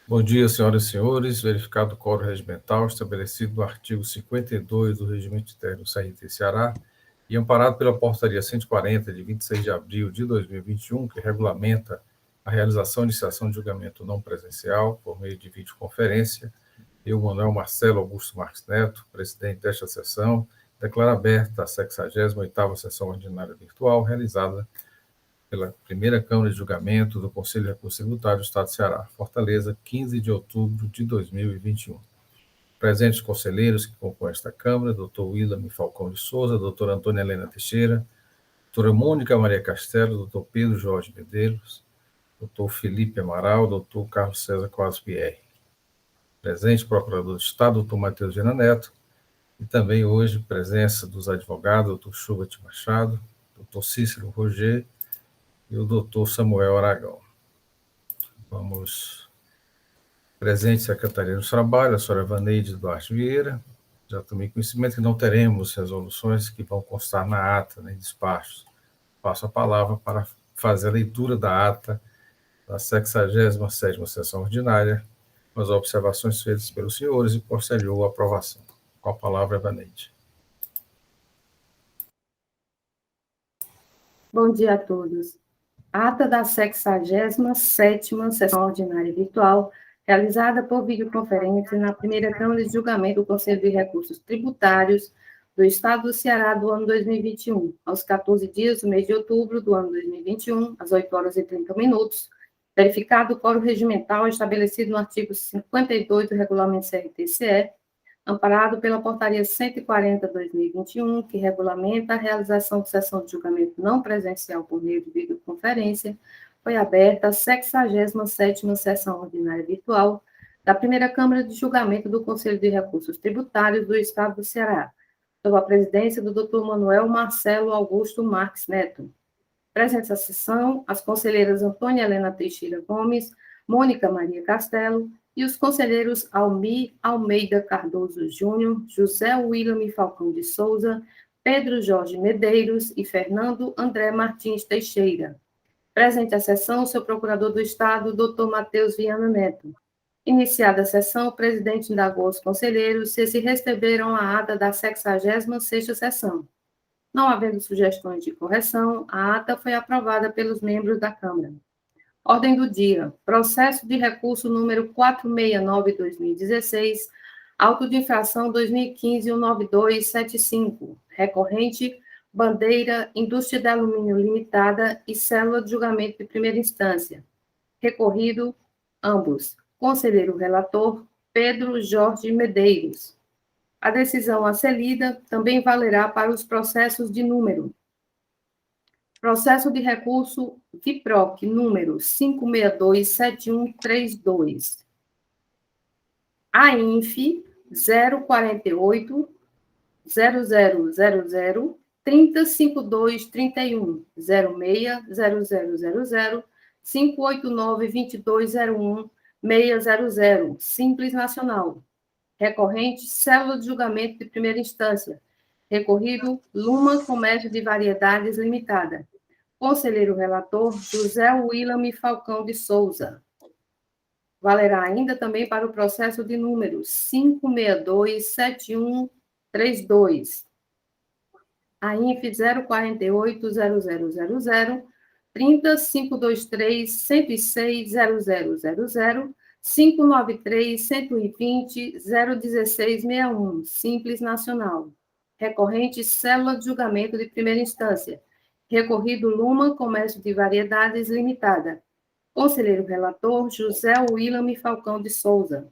Bom dia, senhoras e senhores. Verificado o quórum regimental estabelecido no artigo 52 do Regimento Interno do CRT Ceará e amparado pela Portaria 140, de 26 de abril de 2021, que regulamenta a realização e iniciação de julgamento não presencial por meio de videoconferência, eu, Manuel Marcelo Augusto Marques Neto, presidente desta sessão, declaro aberta a 68ª Sessão Ordinária Virtual, realizada pela primeira Câmara de Julgamento do Conselho de Recursos Tributários do Estado de Ceará, Fortaleza, 15 de outubro de 2021. Presentes conselheiros que compõem esta Câmara, doutor William Falcão de Souza, doutora Antônia Helena Teixeira, doutora Mônica Maria Castelo, doutor Pedro Jorge Medeiros, doutor Felipe Amaral, doutor Carlos César Coas Pierre. Presente, procurador de Estado, doutor Matheus Viana Neto, e também hoje presença dos advogados, doutor Schubert Machado, doutor Cícero Roger e o doutor Samuel Aragão. Vamos. Presente, Secretaria do Trabalho, a senhora Vaneide Duarte Vieira. Já tomei conhecimento que não teremos resoluções que vão constar na ata, nem despachos. Passo a palavra para fazer a leitura da ata da 67ª Sessão Ordinária, com as observações feitas pelos senhores e posterior aprovação. Com a palavra, Vaneide. Bom dia a todos. Ata da 67ª Sessão Ordinária Virtual, realizada por videoconferência na primeira Câmara de Julgamento do Conselho de Recursos Tributários do Estado do Ceará do ano 2021, aos 14 dias do mês de outubro do ano 2021, às 8h30, verificado o quórum regimental estabelecido no artigo 52 do Regulamento CRT-CE, amparado pela Portaria 140/2021, que regulamenta a realização de sessão de julgamento não presencial por meio de videoconferência, foi aberta a 67ª Sessão Ordinária Virtual da primeira Câmara de Julgamento do Conselho de Recursos Tributários do Estado do Ceará, sob a presidência do Dr. Manuel Marcelo Augusto Marques Neto. Presentes à sessão, as conselheiras Antônia Helena Teixeira Gomes, Mônica Maria Castelo, e os conselheiros Almir Almeida Cardoso Júnior, José William Falcão de Souza, Pedro Jorge Medeiros e Fernando André Martins Teixeira. Presente à sessão, o seu procurador do Estado, Dr. Matheus Viana Neto. Iniciada a sessão, o presidente indagou aos conselheiros se receberam a ata da 66ª sessão. Não havendo sugestões de correção, a ata foi aprovada pelos membros da Câmara. Ordem do dia. Processo de recurso número 469/2016, auto de infração 2015-19275, recorrente Bandeira Indústria de Alumínio Limitada e Célula de Julgamento de Primeira Instância. Recorrido, ambos. Conselheiro relator, Pedro Jorge Medeiros. A decisão a ser lida também valerá para os processos de número. Processo de recurso VIPROC, número 5627132. AINF 048 0000 305231 060000 589 2201 600, Simples Nacional. Recorrente, Célula de Julgamento de Primeira Instância. Recorrido, Luma Comércio de Variedades Limitada. Conselheiro relator, José William Falcão de Souza. Valerá ainda também para o processo de número 5627132. AINF 048 0000 30523 106 0000 593 120 01661, Simples Nacional. Recorrente, Célula de Julgamento de Primeira Instância. Recorrido, Luma Comércio de Variedades Limitada. Conselheiro relator, José William Falcão de Souza.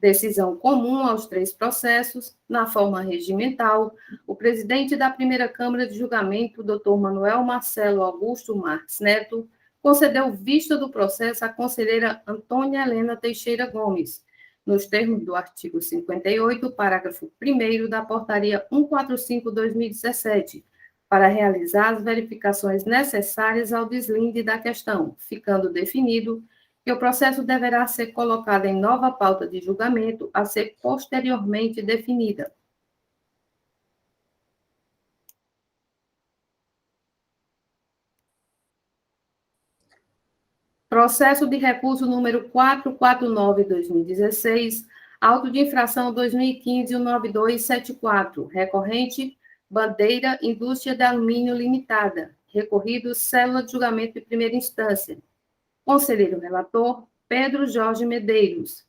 Decisão comum aos três processos, na forma regimental, o presidente da primeira Câmara de Julgamento, Dr. Manuel Marcelo Augusto Marques Neto, concedeu vista do processo à conselheira Antônia Helena Teixeira Gomes, nos termos do artigo 58, parágrafo 1º da Portaria 145/2017, para realizar as verificações necessárias ao deslinde da questão, ficando definido que o processo deverá ser colocado em nova pauta de julgamento a ser posteriormente definida. Processo de recurso número 449/2016, auto de infração 2015-19274, recorrente, Bandeira Indústria de Alumínio Limitada, recorrido, célula de julgamento de primeira instância. Conselheiro relator, Pedro Jorge Medeiros.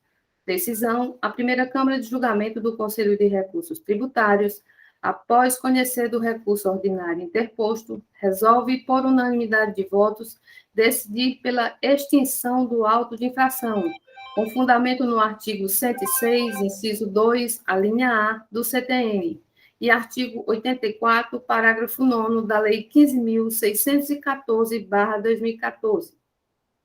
Decisão: a primeira Câmara de Julgamento do Conselho de Recursos Tributários, após conhecer do recurso ordinário interposto, resolve, por unanimidade de votos, decidir pela extinção do auto de infração, com fundamento no artigo 106, inciso 2, a linha A, do CTN, e artigo 84, parágrafo 9º da Lei 15.614/2014.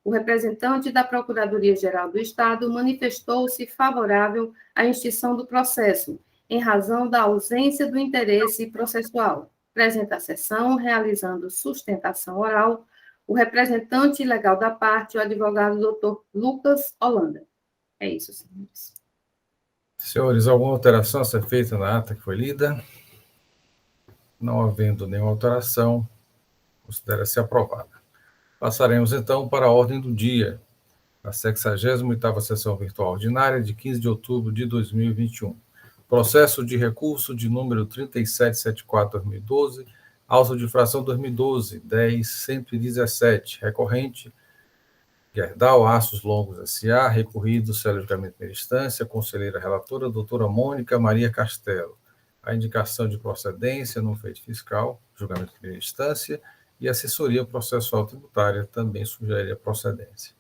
O representante da Procuradoria-Geral do Estado manifestou-se favorável à extinção do processo, em razão da ausência do interesse processual. Presente a sessão, realizando sustentação oral, o representante legal da parte, o advogado doutor Lucas Holanda. É isso, senhores. Senhores, alguma alteração a ser feita na ata que foi lida? Não havendo nenhuma alteração, considera-se aprovada. Passaremos, então, para a ordem do dia, a 68ª sessão virtual ordinária de 15 de outubro de 2021. Processo de recurso de número 3774/2012, auto de infração 2012, 10.117, recorrente, Gerdau Aços Longos S.A., recorrido, célula de julgamento de primeira instância, conselheira relatora, doutora Mônica Maria Castelo. A indicação de procedência no feito fiscal, julgamento de primeira instância, e assessoria processual tributária também sugere a procedência.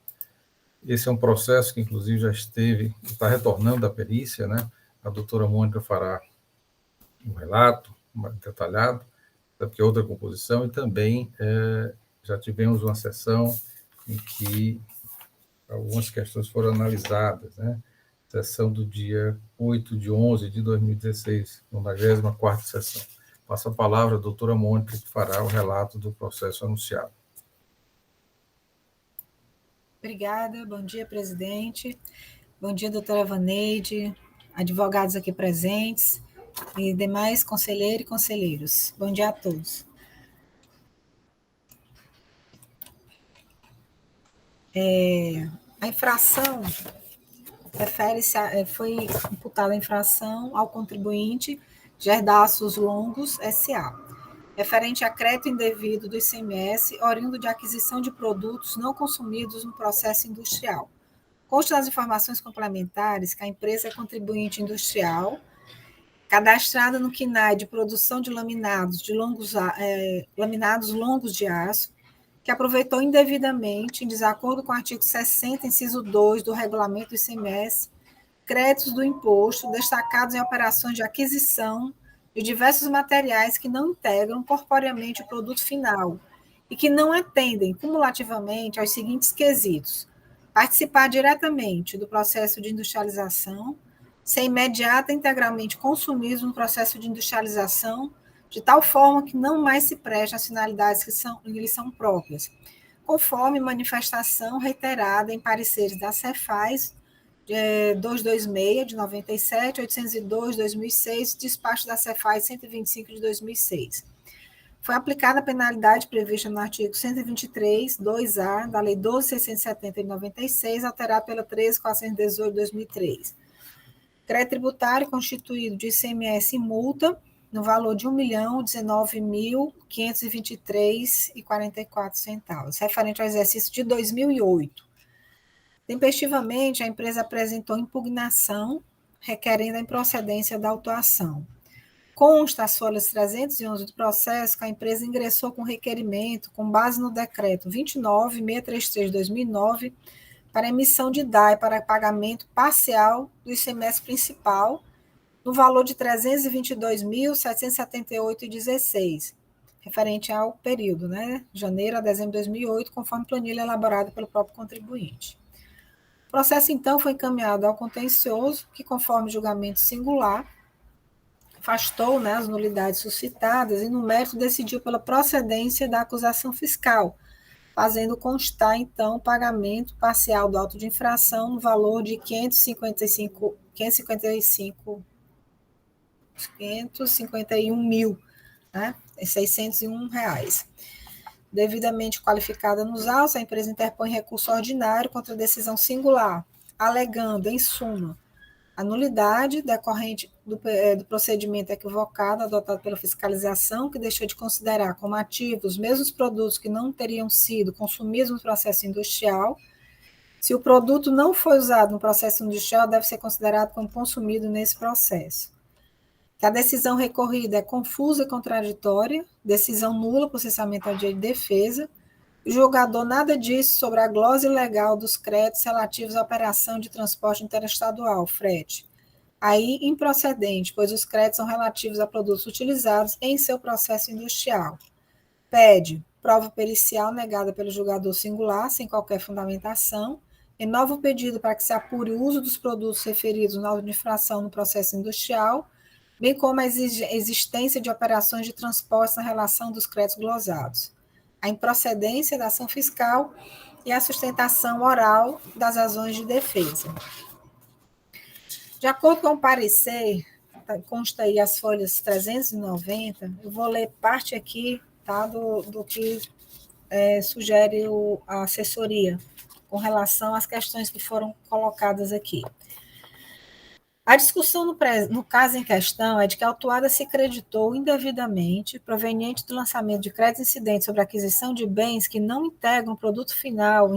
Esse é um processo que, inclusive, já está retornando da perícia, né? A doutora Mônica fará um relato mais detalhado, porque é outra composição, e também já tivemos uma sessão em que algumas questões foram analisadas, né? Sessão do dia 8 de 11 de 2016, 94ª sessão. Passo a palavra à doutora Mônica, que fará o relato do processo anunciado. Obrigada, bom dia, presidente. Bom dia, doutora Vaneide, advogados aqui presentes e demais conselheiros e conselheiros. Bom dia a todos. A infração foi imputada a infração ao contribuinte Gerdau Aços Longos S.A., referente a crédito indevido do ICMS oriundo de aquisição de produtos não consumidos no processo industrial. Consta nas informações complementares que a empresa é contribuinte industrial, cadastrada no CNAE de produção de laminados longos de aço, que aproveitou indevidamente, em desacordo com o artigo 60, inciso 2 do regulamento do ICMS, créditos do imposto destacados em operações de aquisição de diversos materiais que não integram corporeamente o produto final e que não atendem cumulativamente aos seguintes quesitos: participar diretamente do processo de industrialização, ser imediata e integralmente consumidos no processo de industrialização, de tal forma que não mais se preste às finalidades que lhes são próprias, conforme manifestação reiterada em pareceres da Cefaz 226, de 97, 802, 2006, despacho da Cefaz 125, de 2006. Foi aplicada a penalidade prevista no artigo 123, 2A, da Lei 12.670, de 96, alterada pela 13.418, de 2003. Crédito tributário constituído de ICMS e multa, no valor de R$ 1.019.523,44, referente ao exercício de 2008. Tempestivamente, a empresa apresentou impugnação, requerendo a improcedência da autuação. Consta as folhas 311 do processo que a empresa ingressou com requerimento com base no decreto 29.633 de 2009 para emissão de DAE para pagamento parcial do ICMS principal no valor de R$ 322.778,16, referente ao período, né, janeiro a dezembro de 2008, conforme planilha elaborada pelo próprio contribuinte. O processo, então, foi encaminhado ao contencioso, que, conforme julgamento singular, afastou, né, as nulidades suscitadas e, no mérito, decidiu pela procedência da acusação fiscal, fazendo constar, então, o pagamento parcial do auto de infração no valor de R$ 551.601 reais. devidamente qualificada nos autos, a empresa interpõe recurso ordinário contra a decisão singular, alegando, em suma, a nulidade decorrente do procedimento equivocado adotado pela fiscalização, que deixou de considerar como ativos os mesmos produtos que não teriam sido consumidos no processo industrial. Se o produto não foi usado no processo industrial, deve ser considerado como consumido nesse processo. Que a decisão recorrida é confusa e contraditória, decisão nula por cessamento ao direito de defesa. O julgador nada disse sobre a glose legal dos créditos relativos à operação de transporte interestadual, frete. Aí, improcedente, pois os créditos são relativos a produtos utilizados em seu processo industrial. Pede prova pericial negada pelo julgador singular, sem qualquer fundamentação, e novo pedido para que se apure o uso dos produtos referidos na auto de infração no processo industrial, bem como a existência de operações de transporte na relação dos créditos glosados, a improcedência da ação fiscal e a sustentação oral das razões de defesa. De acordo com o parecer, consta aí as folhas 390, eu vou ler parte aqui, tá, do que sugere a assessoria com relação às questões que foram colocadas aqui. A discussão no caso em questão é de que a autuada se creditou indevidamente, proveniente do lançamento de crédito incidente sobre a aquisição de bens que não integram o produto final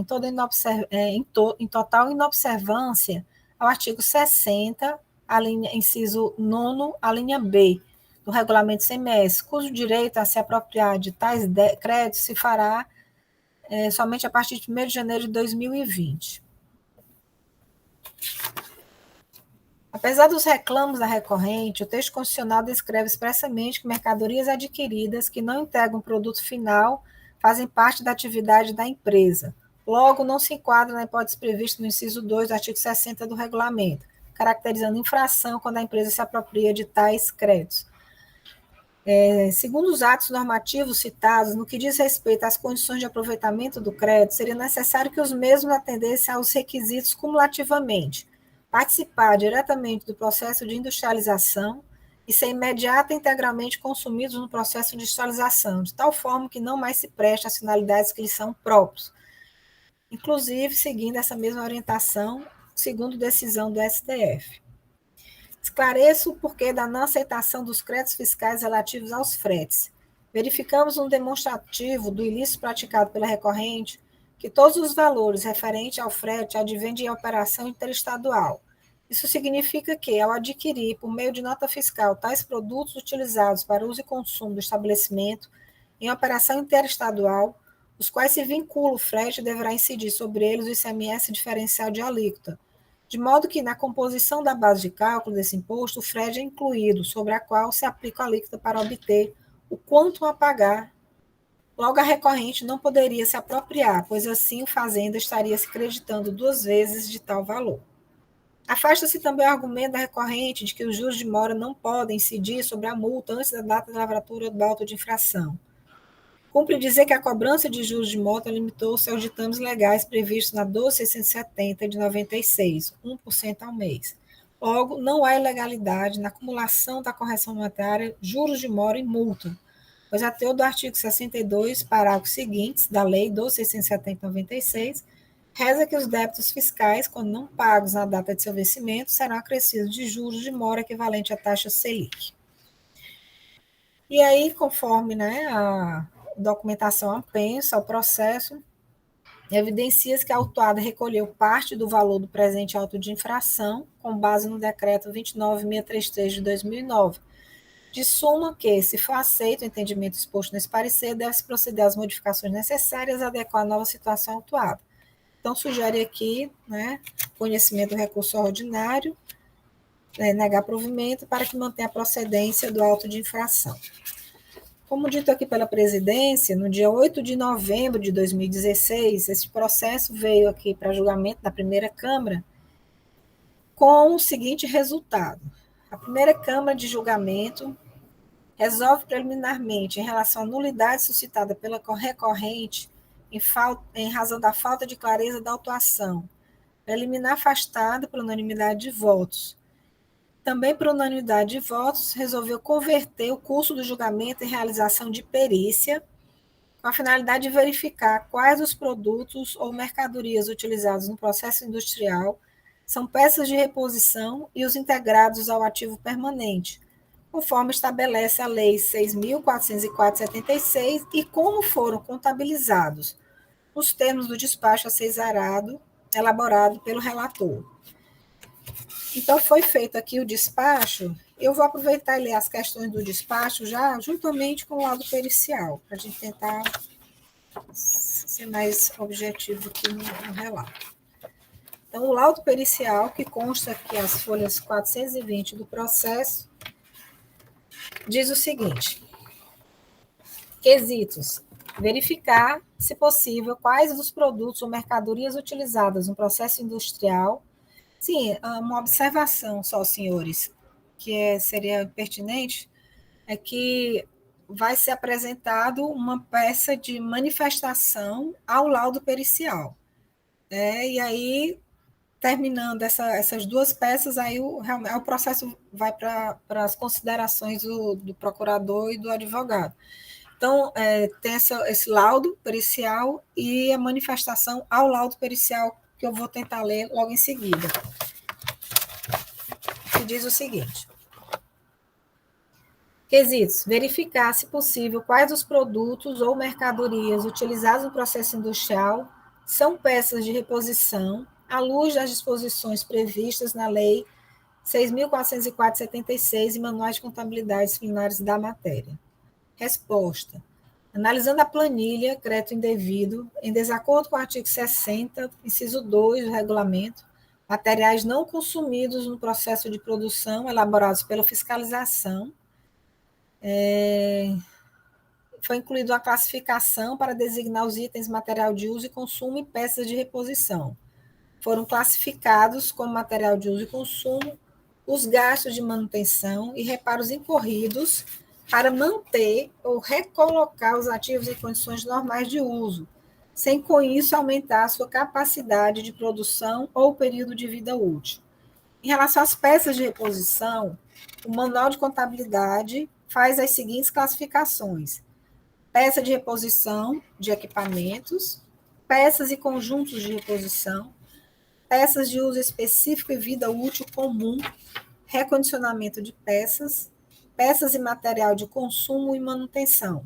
em total inobservância ao artigo 60, inciso 9, a linha B, do regulamento CMS, cujo direito a se apropriar de tais créditos se fará somente a partir de 1º de janeiro de 2020. Apesar dos reclamos da recorrente, o texto constitucional descreve expressamente que mercadorias adquiridas que não integram o produto final fazem parte da atividade da empresa. Logo, não se enquadra na hipótese prevista no inciso 2 do artigo 60 do regulamento, caracterizando infração quando a empresa se apropria de tais créditos. Segundo os atos normativos citados, no que diz respeito às condições de aproveitamento do crédito, seria necessário que os mesmos atendessem aos requisitos cumulativamente: participar diretamente do processo de industrialização e ser imediata e integralmente consumidos no processo de industrialização, de tal forma que não mais se preste às finalidades que lhes são próprios, inclusive seguindo essa mesma orientação, segundo decisão do STF. Esclareço o porquê da não aceitação dos créditos fiscais relativos aos fretes. Verificamos um demonstrativo do ilícito praticado pela recorrente que todos os valores referentes ao frete advêm de operação interestadual. Isso significa que, ao adquirir, por meio de nota fiscal, tais produtos utilizados para uso e consumo do estabelecimento em operação interestadual, os quais se vincula o frete, deverá incidir sobre eles o ICMS diferencial de alíquota, de modo que, na composição da base de cálculo desse imposto, o frete é incluído, sobre a qual se aplica a alíquota para obter o quanto a pagar. Logo, a recorrente não poderia se apropriar, pois assim o fazenda estaria se creditando 2 vezes de tal valor. Afasta-se também o argumento da recorrente de que os juros de mora não podem incidir sobre a multa antes da data da lavratura do auto de infração. Cumpre dizer que a cobrança de juros de multa limitou-se aos ditames legais previstos na 12.670 de 96, 1% ao mês. Logo, não há ilegalidade na acumulação da correção monetária, juros de mora e multa, pois a teor do artigo 62, parágrafos seguintes da Lei 12.670 de 96, reza que os débitos fiscais, quando não pagos na data de seu vencimento, serão acrescidos de juros de mora equivalente à taxa Selic. E aí, conforme a documentação apensa ao processo, evidencia-se que a autuada recolheu parte do valor do presente auto de infração, com base no decreto 29633 de 2009, de suma que, se for aceito o entendimento exposto nesse parecer, deve-se proceder às modificações necessárias a adequar a nova situação autuada. Então, sugere aqui, conhecimento do recurso ordinário, negar provimento para que mantenha a procedência do auto de infração. Como dito aqui pela presidência, no dia 8 de novembro de 2016, esse processo veio aqui para julgamento da primeira Câmara com o seguinte resultado. A primeira Câmara de julgamento resolve preliminarmente em relação à nulidade suscitada pela recorrente em razão da falta de clareza da autuação, preliminar afastada por unanimidade de votos. Também, por unanimidade de votos, resolveu converter o curso do julgamento em realização de perícia, com a finalidade de verificar quais os produtos ou mercadorias utilizados no processo industrial são peças de reposição e os integrados ao ativo permanente, conforme estabelece a Lei 6.404/76 e como foram contabilizados nos termos do despacho a ser exarado, elaborado pelo relator. Então, foi feito aqui o despacho. Eu vou aproveitar e ler as questões do despacho já juntamente com o laudo pericial, para a gente tentar ser mais objetivo aqui no relato. Então, o laudo pericial, que consta aqui as folhas 420 do processo, diz o seguinte: quesitos: verificar, se possível, quais dos produtos ou mercadorias utilizadas no processo industrial. Sim, uma observação só, senhores, que seria pertinente, é que vai ser apresentado uma peça de manifestação ao laudo pericial. E aí, terminando essas duas peças, aí o processo vai para as considerações do procurador e do advogado. Então, tem esse laudo pericial e a manifestação ao laudo pericial, que eu vou tentar ler logo em seguida, que diz o seguinte: quesitos: verificar, se possível, quais os produtos ou mercadorias utilizados no processo industrial são peças de reposição, à luz das disposições previstas na Lei 6.404/76 e manuais de contabilidade disciplinares da matéria. Resposta: analisando a planilha, crédito indevido, em desacordo com o artigo 60, inciso 2 do regulamento, materiais não consumidos no processo de produção elaborados pela fiscalização, foi incluída a classificação para designar os itens material de uso e consumo e peças de reposição. Foram classificados como material de uso e consumo os gastos de manutenção e reparos incorridos para manter ou recolocar os ativos em condições normais de uso, sem com isso aumentar a sua capacidade de produção ou período de vida útil. Em relação às peças de reposição, o Manual de Contabilidade faz as seguintes classificações: peça de reposição de equipamentos, peças e conjuntos de reposição, peças de uso específico e vida útil comum, recondicionamento de peças, peças e material de consumo e manutenção.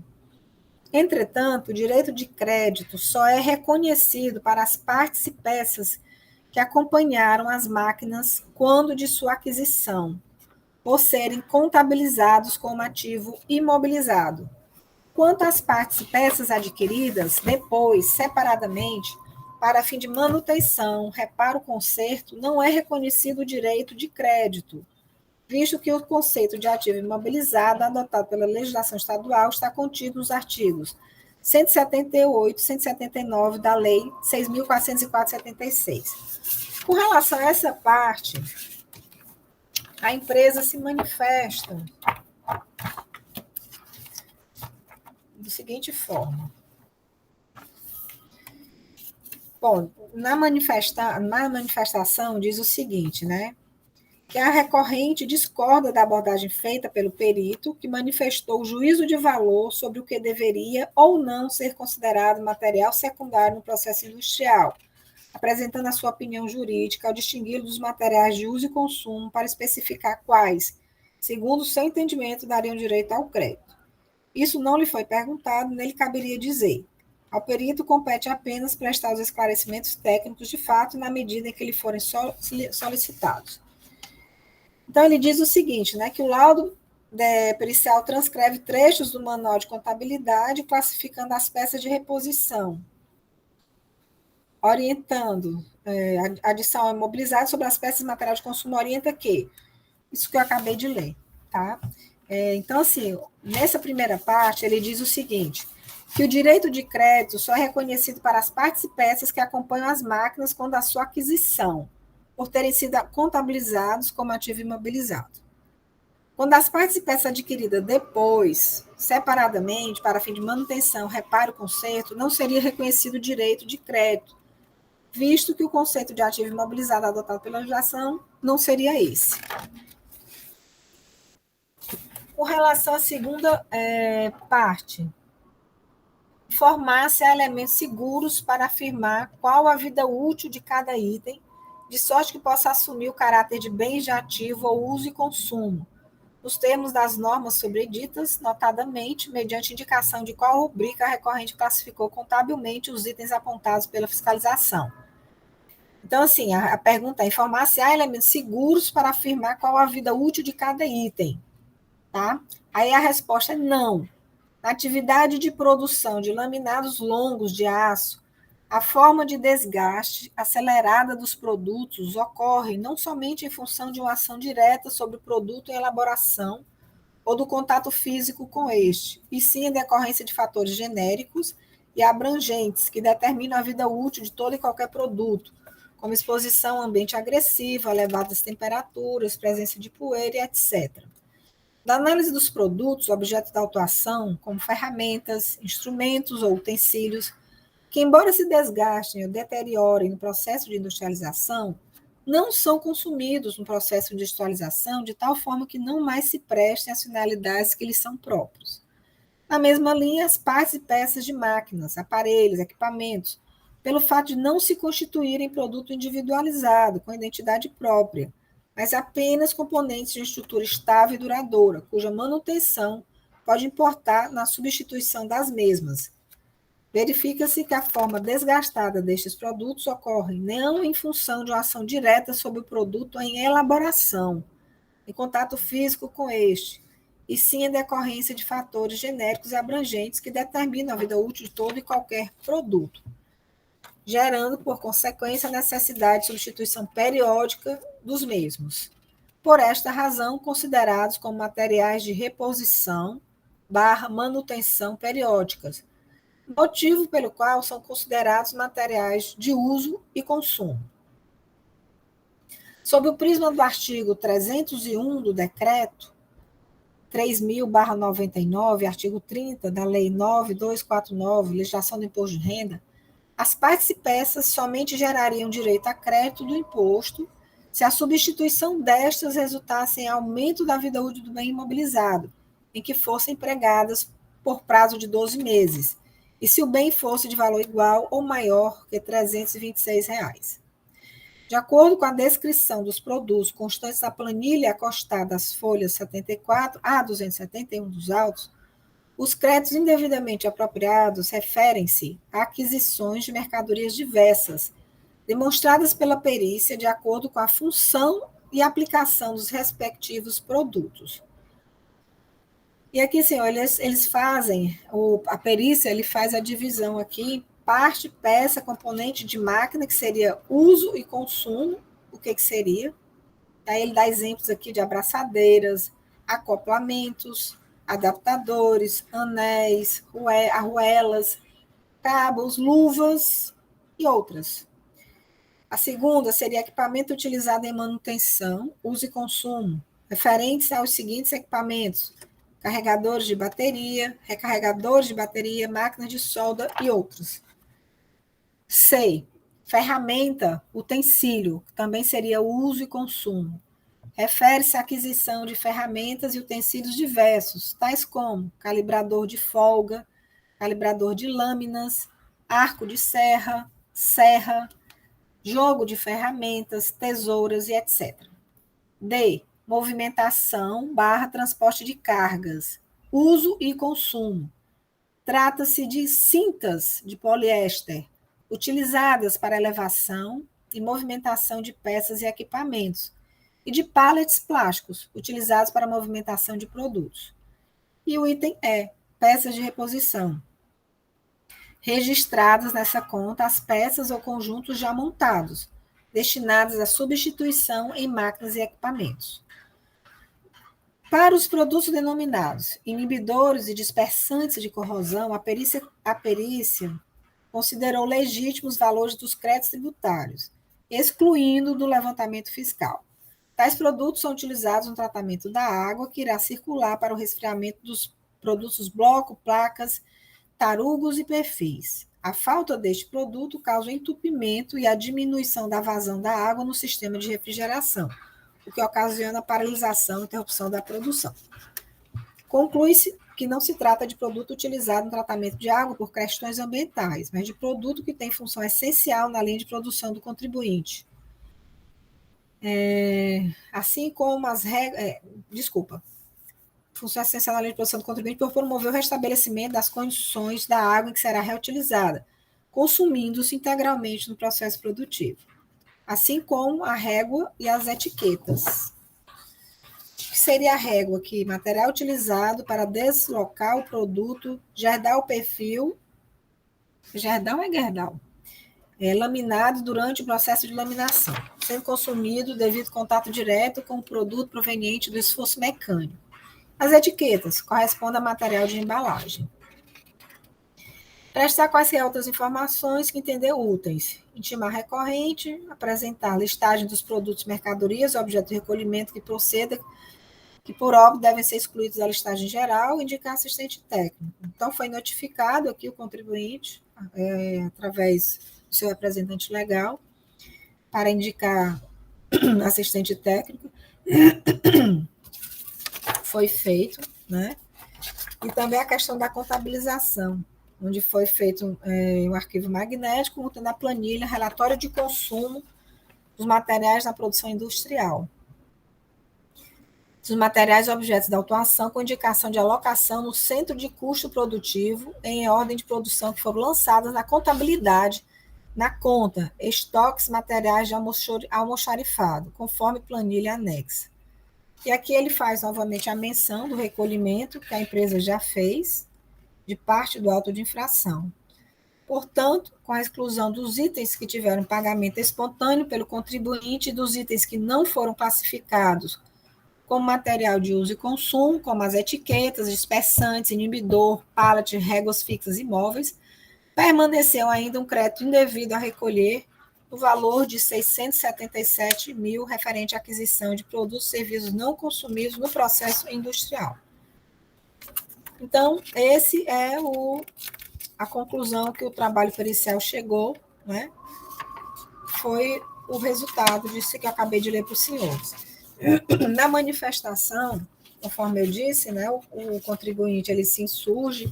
Entretanto, o direito de crédito só é reconhecido para as partes e peças que acompanharam as máquinas quando de sua aquisição, por serem contabilizados como ativo imobilizado. Quanto às partes e peças adquiridas depois, separadamente, para fim de manutenção, reparo, conserto, não é reconhecido o direito de crédito, visto que o conceito de ativo imobilizado adotado pela legislação estadual está contido nos artigos 178 e 179 da Lei 6.404/76. Com relação a essa parte, a empresa se manifesta da seguinte forma. Bom, na manifestação diz o seguinte, né? Que a recorrente discorda da abordagem feita pelo perito, que manifestou o juízo de valor sobre o que deveria ou não ser considerado material secundário no processo industrial, apresentando a sua opinião jurídica ao distingui-lo dos materiais de uso e consumo para especificar quais, segundo o seu entendimento, dariam direito ao crédito. Isso não lhe foi perguntado, nem lhe caberia dizer. Ao perito compete apenas prestar os esclarecimentos técnicos de fato na medida em que lhe forem solicitados. Então, ele diz o seguinte, né, que o laudo pericial transcreve trechos do Manual de Contabilidade, classificando as peças de reposição, orientando a adição imobilizada sobre as peças de material de consumo, orienta que, isso que eu acabei de ler, tá? Então, assim, nessa primeira parte, ele diz o seguinte, que o direito de crédito só é reconhecido para as partes e peças que acompanham as máquinas quando a sua aquisição, por terem sido contabilizados como ativo imobilizado. Quando as partes e peças adquiridas depois, separadamente, para fim de manutenção, reparo, conserto, não seria reconhecido o direito de crédito, visto que o conceito de ativo imobilizado adotado pela legislação não seria esse. Com relação à segunda parte, informar se há elementos seguros para afirmar qual a vida útil de cada item, de sorte que possa assumir o caráter de bens de ativo ou uso e consumo, nos termos das normas sobreditas, notadamente, mediante indicação de qual rubrica a recorrente classificou contabilmente os itens apontados pela fiscalização. Então, assim, a pergunta é informar se há elementos seguros para afirmar qual a vida útil de cada item, tá? Aí a resposta é não. Na atividade de produção de laminados longos de aço, a forma de desgaste acelerada dos produtos ocorre não somente em função de uma ação direta sobre o produto em elaboração ou do contato físico com este, e sim em decorrência de fatores genéricos e abrangentes que determinam a vida útil de todo e qualquer produto, como exposição a ambiente agressivo, elevadas temperaturas, presença de poeira e etc. Da análise dos produtos, objeto da autuação, como ferramentas, instrumentos ou utensílios, que, embora se desgastem ou deteriorem no processo de industrialização, não são consumidos no processo de industrialização de tal forma que não mais se prestem às finalidades que lhes são próprios. Na mesma linha, as partes e peças de máquinas, aparelhos, equipamentos, pelo fato de não se constituírem produto individualizado, com identidade própria, mas apenas componentes de estrutura estável e duradoura, cuja manutenção pode importar na substituição das mesmas. Verifica-se que a forma desgastada destes produtos ocorre não em função de uma ação direta sobre o produto em elaboração, em contato físico com este, e sim em decorrência de fatores genéricos e abrangentes que determinam a vida útil de todo e qualquer produto, gerando, por consequência, a necessidade de substituição periódica dos mesmos. Por esta razão, considerados como materiais de reposição / manutenção periódicas, motivo pelo qual são considerados materiais de uso e consumo. Sob o prisma do artigo 301 do Decreto 3.000/99, artigo 30 da Lei 9.249, Legislação do Imposto de Renda, as partes e peças somente gerariam direito a crédito do imposto se a substituição destas resultasse em aumento da vida útil do bem imobilizado, em que fossem empregadas por prazo de 12 meses, e se o bem fosse de valor igual ou maior que R$ 326. De acordo com a descrição dos produtos constantes na planilha acostada às folhas 74 a 271 dos autos, os créditos indevidamente apropriados referem-se a aquisições de mercadorias diversas, demonstradas pela perícia de acordo com a função e aplicação dos respectivos produtos. E aqui, senhor, eles fazem, a perícia ele faz a divisão aqui, parte, peça, componente de máquina, que seria uso e consumo, o que seria. Aí ele dá exemplos aqui de abraçadeiras, acoplamentos, adaptadores, anéis, arruelas, cabos, luvas e outras. A segunda seria equipamento utilizado em manutenção, uso e consumo, referentes aos seguintes equipamentos: carregadores de bateria, recarregadores de bateria, máquinas de solda e outros. C. Ferramenta, utensílio, que também seria uso e consumo. Refere-se à aquisição de ferramentas e utensílios diversos, tais como calibrador de folga, calibrador de lâminas, arco de serra, jogo de ferramentas, tesouras e etc. D. Movimentação / transporte de cargas, uso e consumo. Trata-se de cintas de poliéster, utilizadas para elevação e movimentação de peças e equipamentos, e de pallets plásticos, utilizados para movimentação de produtos. E o item E, peças de reposição. Registradas nessa conta as peças ou conjuntos já montados, destinados à substituição em máquinas e equipamentos. Para os produtos denominados inibidores e dispersantes de corrosão, a perícia considerou legítimos valores dos créditos tributários, excluindo do levantamento fiscal. Tais produtos são utilizados no tratamento da água, que irá circular para o resfriamento dos produtos bloco, placas, tarugos e perfis. A falta deste produto causa o entupimento e a diminuição da vazão da água no sistema de refrigeração, o que ocasiona a paralisação e interrupção da produção. Conclui-se que não se trata de produto utilizado no tratamento de água por questões ambientais, mas de produto que tem função essencial na linha de produção do contribuinte. Assim como as regras... função essencial na linha de produção do contribuinte por promover o restabelecimento das condições da água em que será reutilizada, consumindo-se integralmente no processo produtivo, assim como a régua e as etiquetas. O que seria a régua aqui? Material utilizado para deslocar o produto Gerdau perfil, Gerdau é Gerdau, laminado durante o processo de laminação, sendo consumido devido ao contato direto com o produto proveniente do esforço mecânico. As etiquetas correspondem a material de embalagem. Prestar quaisquer outras informações que entender úteis. Intimar recorrente, apresentar a listagem dos produtos, mercadorias, objeto de recolhimento que proceda, que por óbvio devem ser excluídos da listagem geral, indicar assistente técnico. Então, foi notificado aqui o contribuinte, através do seu representante legal, para indicar assistente técnico. Foi feito, né? E também a questão da contabilização, onde foi feito um arquivo magnético, contendo a planilha, relatório de consumo dos materiais na produção industrial. Dos materiais e objetos da autuação com indicação de alocação no centro de custo produtivo em ordem de produção que foram lançadas na contabilidade, na conta, estoques materiais de almoxarifado, conforme planilha anexa. E aqui ele faz novamente a menção do recolhimento que a empresa já fez de parte do auto de infração. Portanto, com a exclusão dos itens que tiveram pagamento espontâneo pelo contribuinte e dos itens que não foram classificados como material de uso e consumo, como as etiquetas, dispersantes, inibidor, pallet, réguas fixas e móveis, permaneceu ainda um crédito indevido a recolher no valor de R$ 677 mil referente à aquisição de produtos e serviços não consumidos no processo industrial. Então, esse é a conclusão que o trabalho pericial chegou, né? Foi o resultado disso que eu acabei de ler para os senhores. Na manifestação, conforme eu disse, né, o contribuinte ele se insurge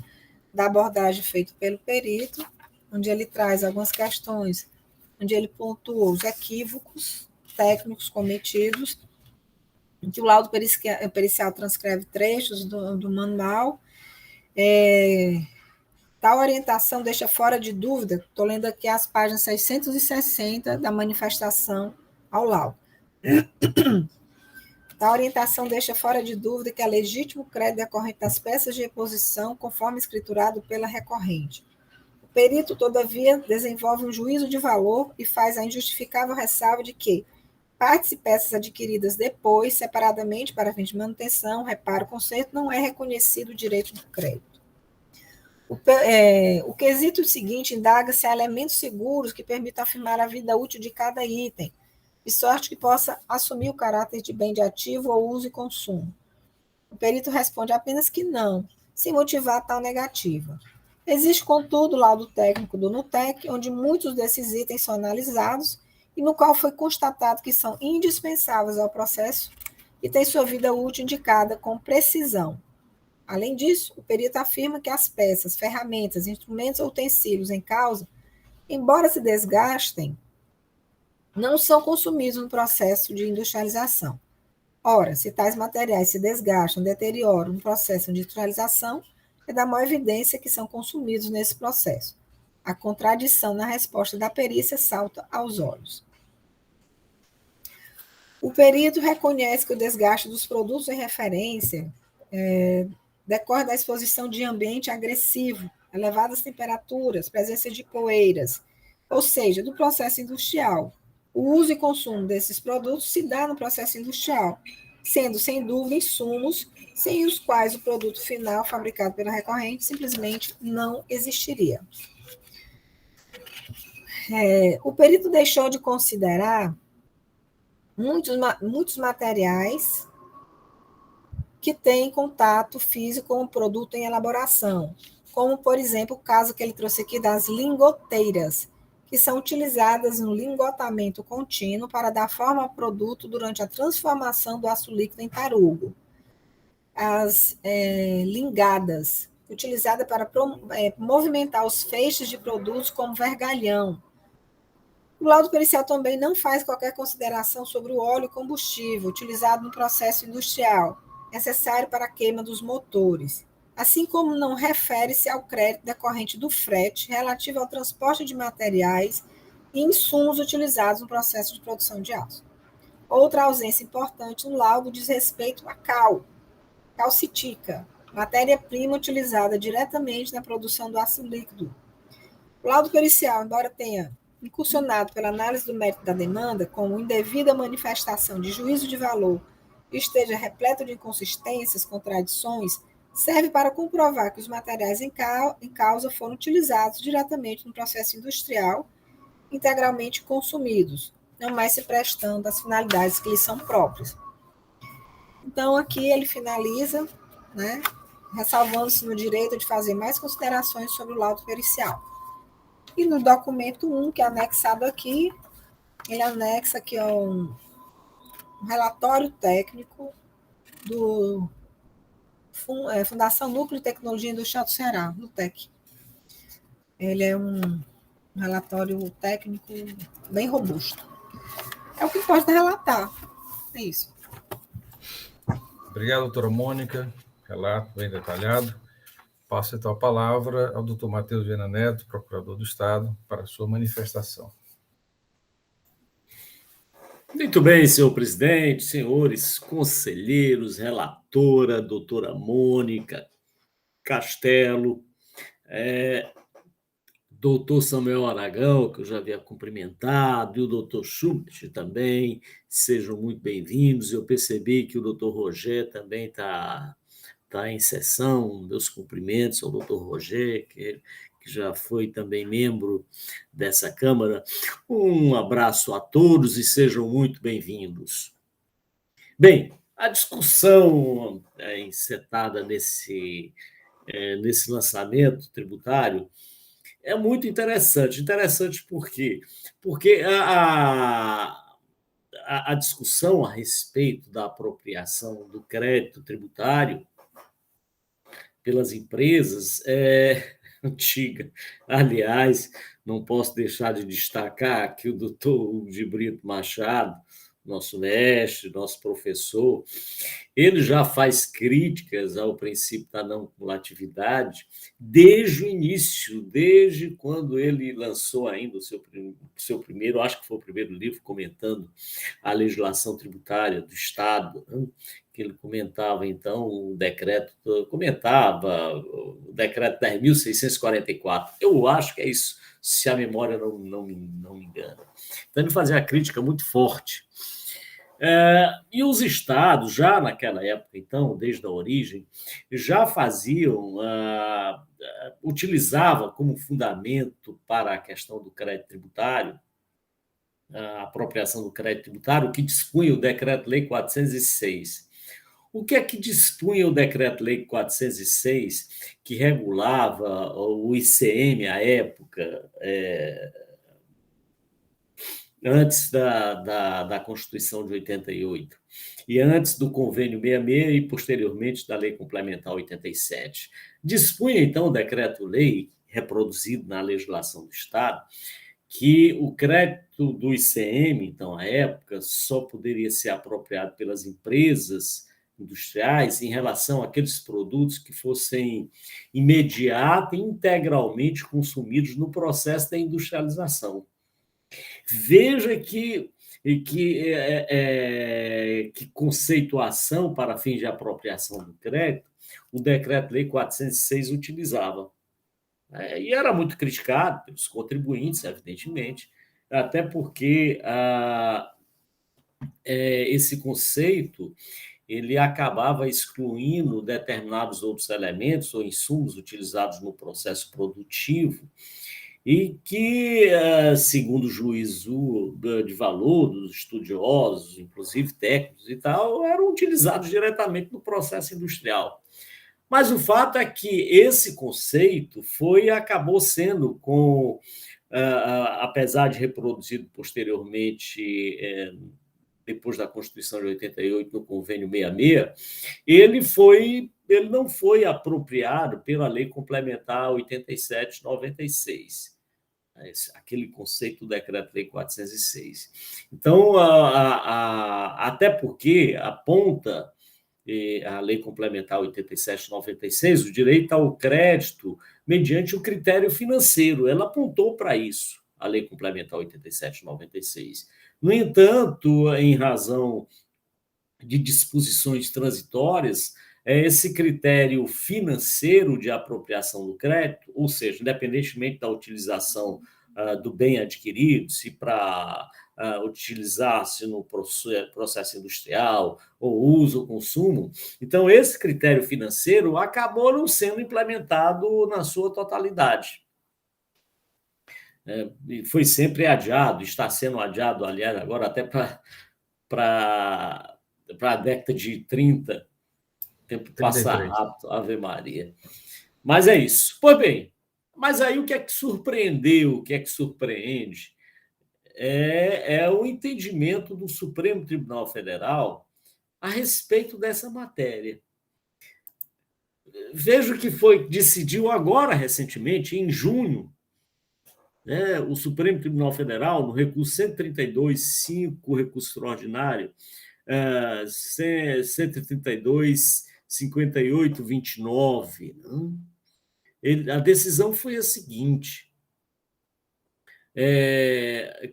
da abordagem feita pelo perito, onde ele traz algumas questões, onde ele pontua os equívocos técnicos cometidos, em que o laudo pericial transcreve trechos do manual. Tal orientação deixa fora de dúvida, estou lendo aqui as páginas 660 da manifestação ao laudo. Tal orientação deixa fora de dúvida que é legítimo crédito decorrente das peças de reposição, conforme escriturado pela recorrente. O perito, todavia, desenvolve um juízo de valor e faz a injustificável ressalva de que partes e peças adquiridas depois, separadamente para fins de manutenção, reparo, conserto, não é reconhecido o direito do crédito. O quesito seguinte indaga se há elementos seguros que permitam afirmar a vida útil de cada item, de sorte que possa assumir o caráter de bem de ativo ou uso e consumo. O perito responde apenas que não, sem motivar tal negativa. Existe, contudo, o laudo técnico do NUTEC, onde muitos desses itens são analisados e no qual foi constatado que são indispensáveis ao processo e têm sua vida útil indicada com precisão. Além disso, o perito afirma que as peças, ferramentas, instrumentos ou utensílios em causa, embora se desgastem, não são consumidos no processo de industrialização. Ora, se tais materiais se desgastam, deterioram no processo de industrialização, é da maior evidência que são consumidos nesse processo. A contradição na resposta da perícia salta aos olhos. O perito reconhece que o desgaste dos produtos em referência decorre da exposição de ambiente agressivo, elevadas temperaturas, presença de poeiras, ou seja, do processo industrial. O uso e consumo desses produtos se dá no processo industrial, sendo, sem dúvida, insumos sem os quais o produto final fabricado pela recorrente simplesmente não existiria. O perito deixou de considerar muitos materiais que têm contato físico com o produto em elaboração, como, por exemplo, o caso que ele trouxe aqui das lingoteiras, que são utilizadas no lingotamento contínuo para dar forma ao produto durante a transformação do aço líquido em tarugo. as lingadas, utilizada para movimentar os feixes de produtos como vergalhão. O laudo pericial também não faz qualquer consideração sobre o óleo combustível utilizado no processo industrial, necessário para a queima dos motores, assim como não refere-se ao crédito decorrente do frete relativo ao transporte de materiais e insumos utilizados no processo de produção de aço. Outra ausência importante no laudo diz respeito à calcitica, matéria-prima utilizada diretamente na produção do aço líquido. O laudo pericial, embora tenha incursionado pela análise do mérito da demanda, com indevida manifestação de juízo de valor e esteja repleto de inconsistências, contradições, serve para comprovar que os materiais em causa foram utilizados diretamente no processo industrial, integralmente consumidos, não mais se prestando às finalidades que lhes são próprias. Então, aqui ele finaliza, né, ressalvando-se no direito de fazer mais considerações sobre o laudo pericial. E no documento 1, que é anexado aqui, ele anexa aqui um relatório técnico do Fundação Núcleo de Tecnologia Industrial do Ceará, NUTEC. Ele é um relatório técnico bem robusto. É o que pode relatar. É isso. Obrigado, doutora Mônica. Relato bem detalhado. Passo então a palavra ao doutor Matheus Viana Neto, procurador do Estado, para a sua manifestação. Muito bem, senhor presidente, senhores conselheiros, relatora, doutora Mônica Castelo, doutor Samuel Aragão, que eu já havia cumprimentado, e o doutor Schubert também, sejam muito bem-vindos. Eu percebi que o doutor Roger também está em sessão, meus cumprimentos ao doutor Roger, que já foi também membro dessa Câmara. Um abraço a todos e sejam muito bem-vindos. Bem, a discussão encetada nesse lançamento tributário é muito interessante. Interessante por quê? Porque a discussão a respeito da apropriação do crédito tributário pelas empresas é antiga. Aliás, não posso deixar de destacar que o doutor Hugo de Brito Machado, nosso mestre, nosso professor, ele já faz críticas ao princípio da não cumulatividade desde o início, desde quando ele lançou ainda o seu primeiro, acho que foi o primeiro livro comentando a legislação tributária do Estado, né? Que ele comentava, então, o decreto 10.644. Eu acho que é isso, se a memória não me engana. Então, ele fazia uma crítica muito forte. E os estados, já naquela época, então, desde a origem, já faziam, utilizavam como fundamento para a questão do crédito tributário, a apropriação do crédito tributário, o que dispunha o Decreto-Lei 406. O que é que dispunha o Decreto-Lei 406, que regulava o ICM à época, antes da Constituição de 88, e antes do Convênio 66 e, posteriormente, da Lei Complementar 87. Dispunha, então, o Decreto-Lei, reproduzido na legislação do Estado, que o crédito do ICM, então, à época, só poderia ser apropriado pelas empresas industriais em relação àqueles produtos que fossem imediata e integralmente consumidos no processo da industrialização. Veja que conceituação para fins de apropriação do crédito o Decreto-Lei 406 utilizava. E era muito criticado pelos contribuintes, evidentemente, até porque esse conceito ele acabava excluindo determinados outros elementos ou insumos utilizados no processo produtivo e que, segundo o juízo de valor dos estudiosos, inclusive técnicos e tal, eram utilizados diretamente no processo industrial. Mas o fato é que esse conceito acabou sendo, apesar de reproduzido posteriormente depois da Constituição de 88, no Convênio 66, ele não foi apropriado pela Lei Complementar 87/96, aquele conceito do Decreto-Lei 406. Então, até porque aponta a Lei Complementar 87/96, o direito ao crédito mediante o critério financeiro. Ela apontou para isso, a Lei Complementar 87/96. No entanto, em razão de disposições transitórias, esse critério financeiro de apropriação do crédito, ou seja, independentemente da utilização do bem adquirido, se para utilizar-se no processo industrial, ou uso ou consumo, então esse critério financeiro acabou não sendo implementado na sua totalidade. Foi sempre adiado, está sendo adiado, aliás, agora até para a década de 30, o tempo passa rápido, Ave Maria. Mas é isso. Pois bem, mas aí o que é que surpreendeu, o que é que surpreende, é o entendimento do Supremo Tribunal Federal a respeito dessa matéria. Vejo que decidiu agora, recentemente, em junho, o Supremo Tribunal Federal, no recurso 132.5, recurso extraordinário, 132.5829, a decisão foi a seguinte: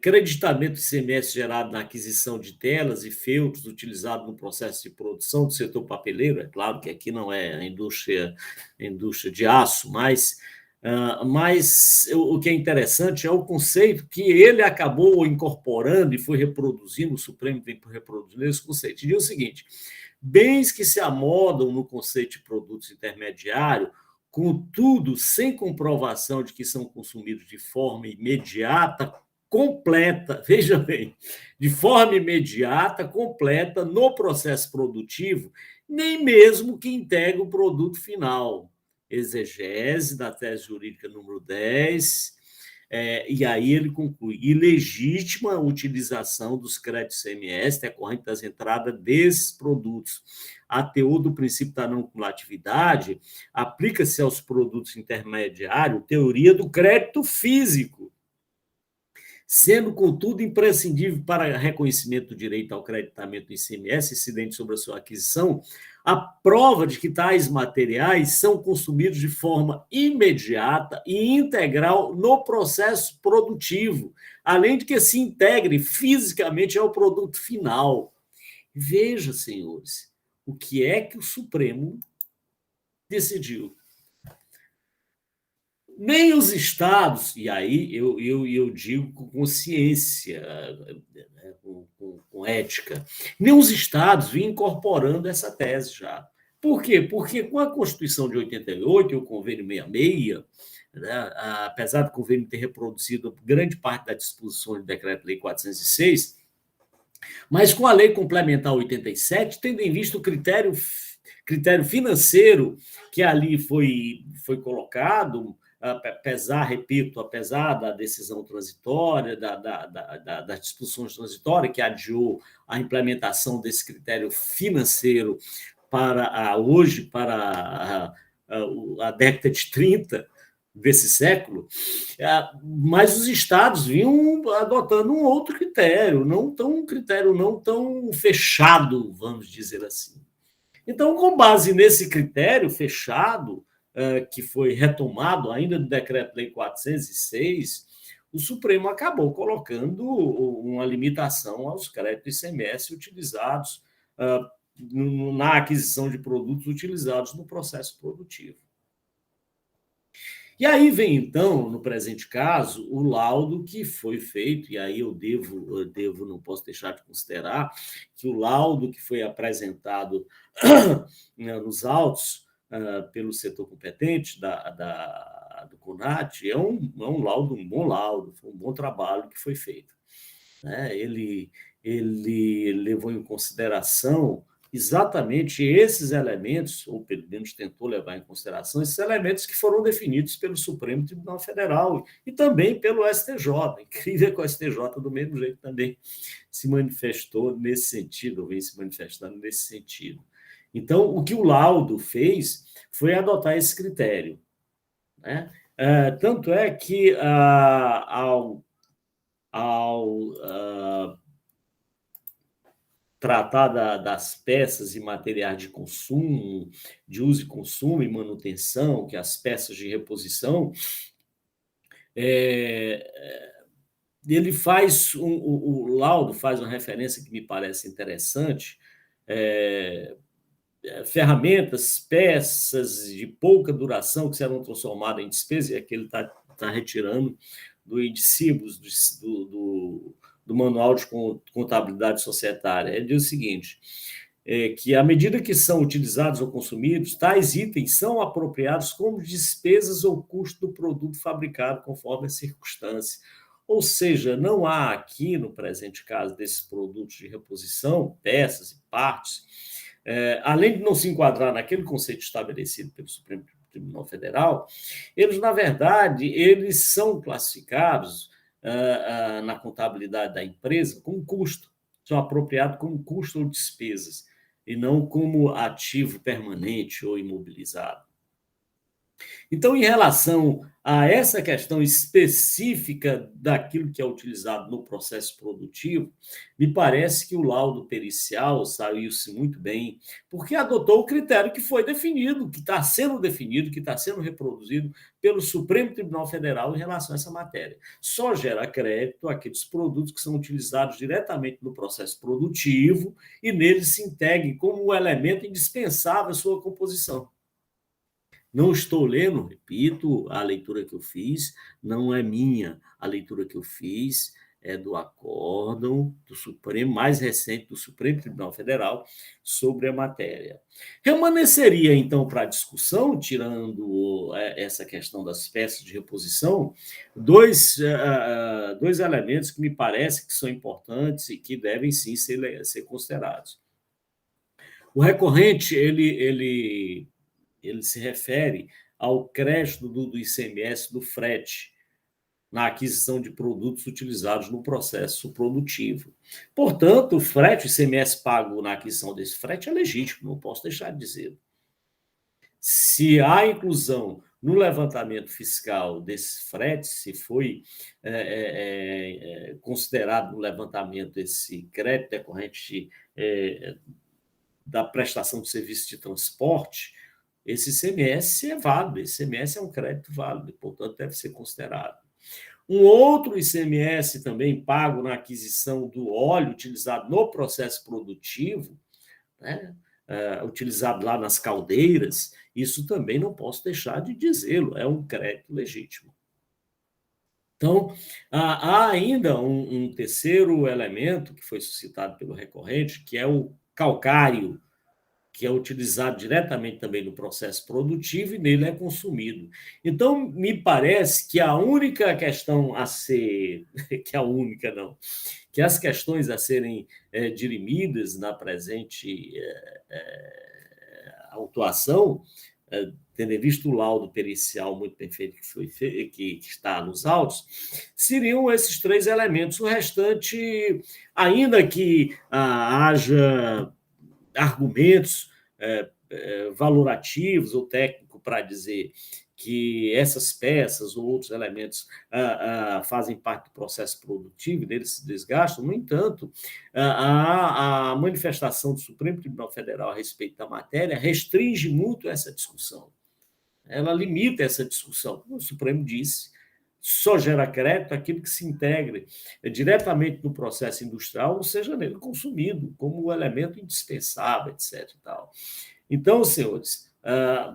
creditamento de ICMS gerado na aquisição de telas e feltros utilizado no processo de produção do setor papeleiro. É claro que aqui não é a indústria de aço, mas o que é interessante é o conceito que ele acabou incorporando e foi reproduzindo, o Supremo vem reproduzindo esse conceito. E diz o seguinte: bens que se amodam no conceito de produtos intermediários, contudo, sem comprovação de que são consumidos de forma imediata, completa, veja bem, de forma imediata, completa, no processo produtivo, nem mesmo que integra o produto final. Exegese da tese jurídica número 10, e aí ele conclui: ilegítima a utilização dos créditos ICMS decorrente das entradas desses produtos. A teor do princípio da não cumulatividade aplica-se aos produtos intermediários teoria do crédito físico, sendo, contudo, imprescindível para reconhecimento do direito ao creditamento do ICMS incidente sobre a sua aquisição a prova de que tais materiais são consumidos de forma imediata e integral no processo produtivo, além de que se integre fisicamente ao produto final. Veja, senhores, o que é que o Supremo decidiu. Nem os estados, e aí eu digo com consciência, com ética, nem os estados vinham incorporando essa tese já. Por quê? Porque com a Constituição de 88 e o Convênio 66, apesar do convênio ter reproduzido grande parte das disposições do Decreto-Lei 406, mas com a Lei Complementar 87, tendo em vista o critério financeiro que ali foi colocado, apesar da decisão transitória, das disposições transitórias que adiou a implementação desse critério financeiro para a década de 30 desse século, mas os estados vinham adotando um outro critério não tão fechado, vamos dizer assim. Então, com base nesse critério fechado, que foi retomado ainda do Decreto-Lei 406, o Supremo acabou colocando uma limitação aos créditos ICMS utilizados na aquisição de produtos utilizados no processo produtivo. E aí vem, então, no presente caso, o laudo que foi feito, e aí eu não posso deixar de considerar que o laudo que foi apresentado nos autos pelo setor competente do CONAT é um bom laudo, foi um bom trabalho que foi feito. Ele levou em consideração exatamente esses elementos, ou pelo menos tentou levar em consideração, esses elementos que foram definidos pelo Supremo Tribunal Federal e também pelo STJ. Incrível que o STJ, do mesmo jeito, também se manifestou nesse sentido, ou vem se manifestando nesse sentido. Então, o que o laudo fez foi adotar esse critério, né? Tanto é que, ao tratar das peças e materiais de consumo, de uso e consumo e manutenção, que é as peças de reposição, ele faz, o laudo faz uma referência que me parece interessante, ferramentas, peças de pouca duração que serão transformadas em despesa, é que ele está retirando do Indicibus, do Manual de Contabilidade Societária. Ele diz o seguinte, que à medida que são utilizados ou consumidos, tais itens são apropriados como despesas ou custo do produto fabricado, conforme a circunstância. Ou seja, não há aqui, no presente caso, desses produtos de reposição, peças e partes, além de não se enquadrar naquele conceito estabelecido pelo Supremo Tribunal Federal, eles, na verdade, eles são classificados na contabilidade da empresa como custo, são apropriados como custo ou despesas, e não como ativo permanente ou imobilizado. Então, em relação a essa questão específica daquilo que é utilizado no processo produtivo, me parece que o laudo pericial saiu-se muito bem, porque adotou o critério que foi definido, que está sendo reproduzido pelo Supremo Tribunal Federal em relação a essa matéria. Só gera crédito aqueles produtos que são utilizados diretamente no processo produtivo e neles se integrem como um elemento indispensável à sua composição. Não estou lendo, repito, a leitura que eu fiz, não é minha. A leitura que eu fiz é do acórdão do Supremo, mais recente do Supremo Tribunal Federal, sobre a matéria. Remanesceria, então, para a discussão, tirando essa questão das peças de reposição, dois elementos que me parece que são importantes e que devem, sim, ser considerados. O recorrente, ele se refere ao crédito do ICMS do frete na aquisição de produtos utilizados no processo produtivo. Portanto, o frete, o ICMS pago na aquisição desse frete é legítimo, não posso deixar de dizer. Se há inclusão no levantamento fiscal desse frete, se foi considerado no levantamento esse crédito decorrente da prestação de serviço de transporte, esse ICMS é válido, esse ICMS é um crédito válido, portanto, deve ser considerado. Um outro ICMS também pago na aquisição do óleo utilizado no processo produtivo, né, utilizado lá nas caldeiras, isso também não posso deixar de dizê-lo, é um crédito legítimo. Então, há ainda um terceiro elemento que foi suscitado pelo recorrente, que é o calcário, que é utilizado diretamente também no processo produtivo e nele é consumido. Então, me parece que a única questão a ser... que a única não... que as questões a serem dirimidas na presente autuação, tendo visto o laudo pericial muito bem feito que está nos autos, seriam esses três elementos. O restante, ainda que haja argumentos valorativos ou técnicos para dizer que essas peças ou outros elementos fazem parte do processo produtivo, deles se desgastam. No entanto, a manifestação do Supremo Tribunal Federal a respeito da matéria restringe muito essa discussão. Ela limita essa discussão. O Supremo disse: só gera crédito aquilo que se integre diretamente no processo industrial, ou seja, nele consumido como um elemento indispensável, etc. E tal. Então, senhores,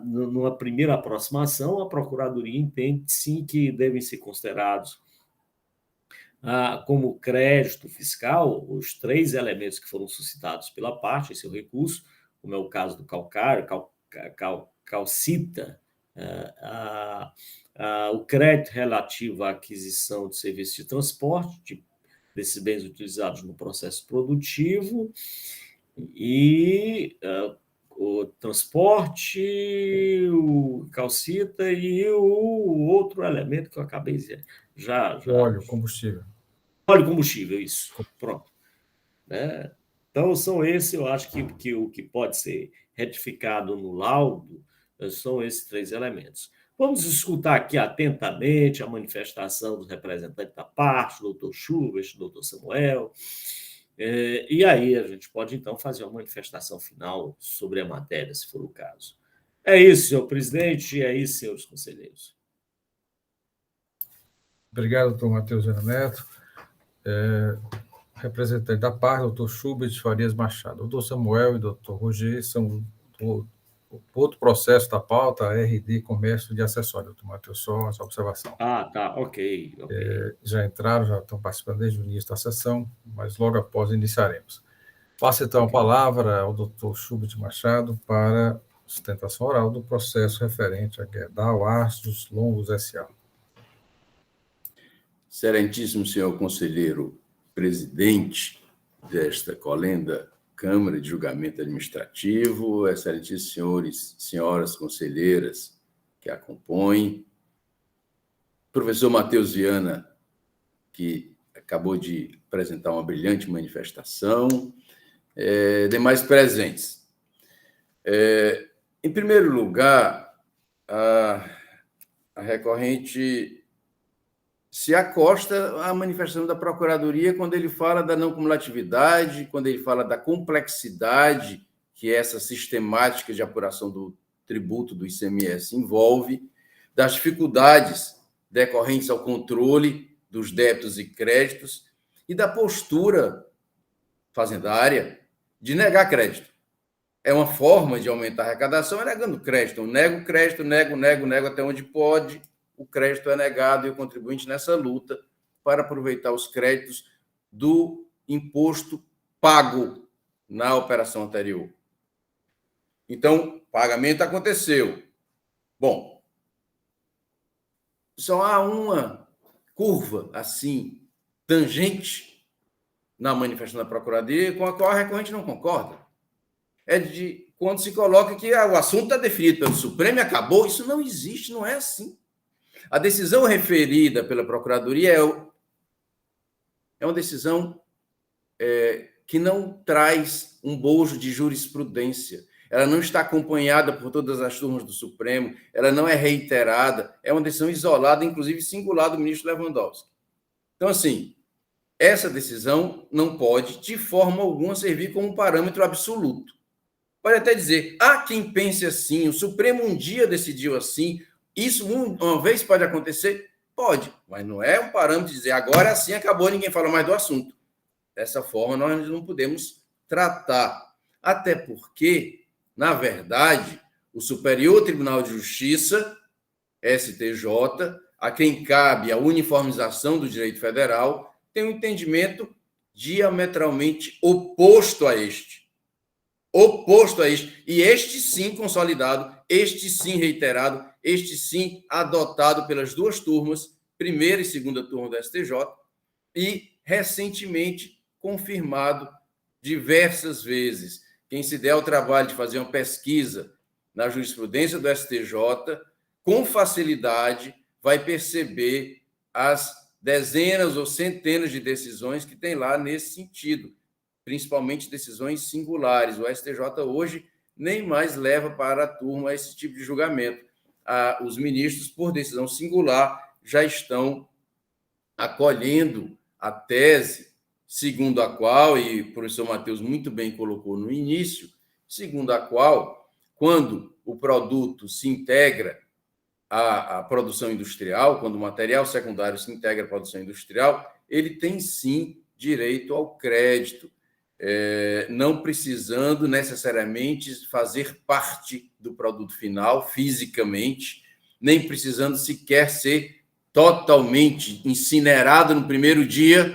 numa primeira aproximação, a Procuradoria entende, sim, que devem ser considerados como crédito fiscal os três elementos que foram suscitados pela parte em seu recurso, como é o caso do calcário, calcita, o crédito relativo à aquisição de serviços de transporte, desses bens utilizados no processo produtivo, E o transporte, o calcita e o outro elemento que eu acabei de dizer. Óleo, combustível. Óleo e combustível, isso. Pronto. Né? Então, são esses, eu acho que o que pode ser retificado no laudo são esses 3 elementos. Vamos escutar aqui atentamente a manifestação dos representantes da parte, o doutor Schubert, o doutor Samuel, e aí a gente pode, então, fazer uma manifestação final sobre a matéria, se for o caso. É isso, senhor presidente, e é isso, senhores conselheiros. Obrigado, doutor Matheus Vera Neto. Representante da parte, doutor Schubert Farias Machado. Doutor Samuel e doutor Roger são outro processo da pauta, RD Comércio de Acessório. Doutor Matheus, só essa observação. Tá, ok. Já entraram, já estão participando desde o início da sessão, mas logo após iniciaremos. Passo então a palavra ao doutor Schubert Machado para sustentação oral do processo referente a Gerdau Astros Longos S.A. Excelentíssimo senhor conselheiro presidente desta colenda Câmara de Julgamento Administrativo, excelentíssimos senhores e senhoras conselheiras que a compõem, professor Matheus Viana, que acabou de apresentar uma brilhante manifestação, demais presentes. Em primeiro lugar, a recorrente se acosta à manifestação da Procuradoria quando ele fala da não cumulatividade, quando ele fala da complexidade que essa sistemática de apuração do tributo do ICMS envolve, das dificuldades decorrentes ao controle dos débitos e créditos e da postura fazendária de negar crédito. É uma forma de aumentar a arrecadação negando crédito. Eu nego crédito, nego até onde pode. O crédito é negado e o contribuinte nessa luta para aproveitar os créditos do imposto pago na operação anterior. Então, pagamento aconteceu. Bom, só há uma curva assim, tangente, na manifestação da Procuradoria, com a qual a recorrente não concorda. É de quando se coloca que o assunto está definido pelo Supremo e acabou. Isso não existe, não é assim. A decisão referida pela Procuradoria é uma decisão que não traz um bojo de jurisprudência. Ela não está acompanhada por todas as turmas do Supremo, ela não é reiterada, é uma decisão isolada, inclusive singular do ministro Lewandowski. Então, assim, essa decisão não pode, de forma alguma, servir como um parâmetro absoluto. Pode até dizer, há quem pense assim, o Supremo um dia decidiu assim. Isso uma vez pode acontecer? Pode, mas não é um parâmetro de dizer agora assim acabou, ninguém fala mais do assunto. Dessa forma, nós não podemos tratar. Até porque, na verdade, o Superior Tribunal de Justiça, STJ, a quem cabe a uniformização do direito federal, tem um entendimento diametralmente oposto a este. E este sim consolidado, este sim reiterado, este sim adotado pelas duas turmas, primeira e segunda turma do STJ, e recentemente confirmado diversas vezes. Quem se der ao trabalho de fazer uma pesquisa na jurisprudência do STJ, com facilidade vai perceber as dezenas ou centenas de decisões que tem lá nesse sentido, principalmente decisões singulares. O STJ hoje nem mais leva para a turma esse tipo de julgamento. Os ministros, por decisão singular, já estão acolhendo a tese, segundo a qual, e o professor Matheus muito bem colocou no início, segundo a qual, quando o produto se integra à produção industrial, quando o material secundário se integra à produção industrial, ele tem sim direito ao crédito, não precisando necessariamente fazer parte do produto final fisicamente, nem precisando sequer ser totalmente incinerado no primeiro dia,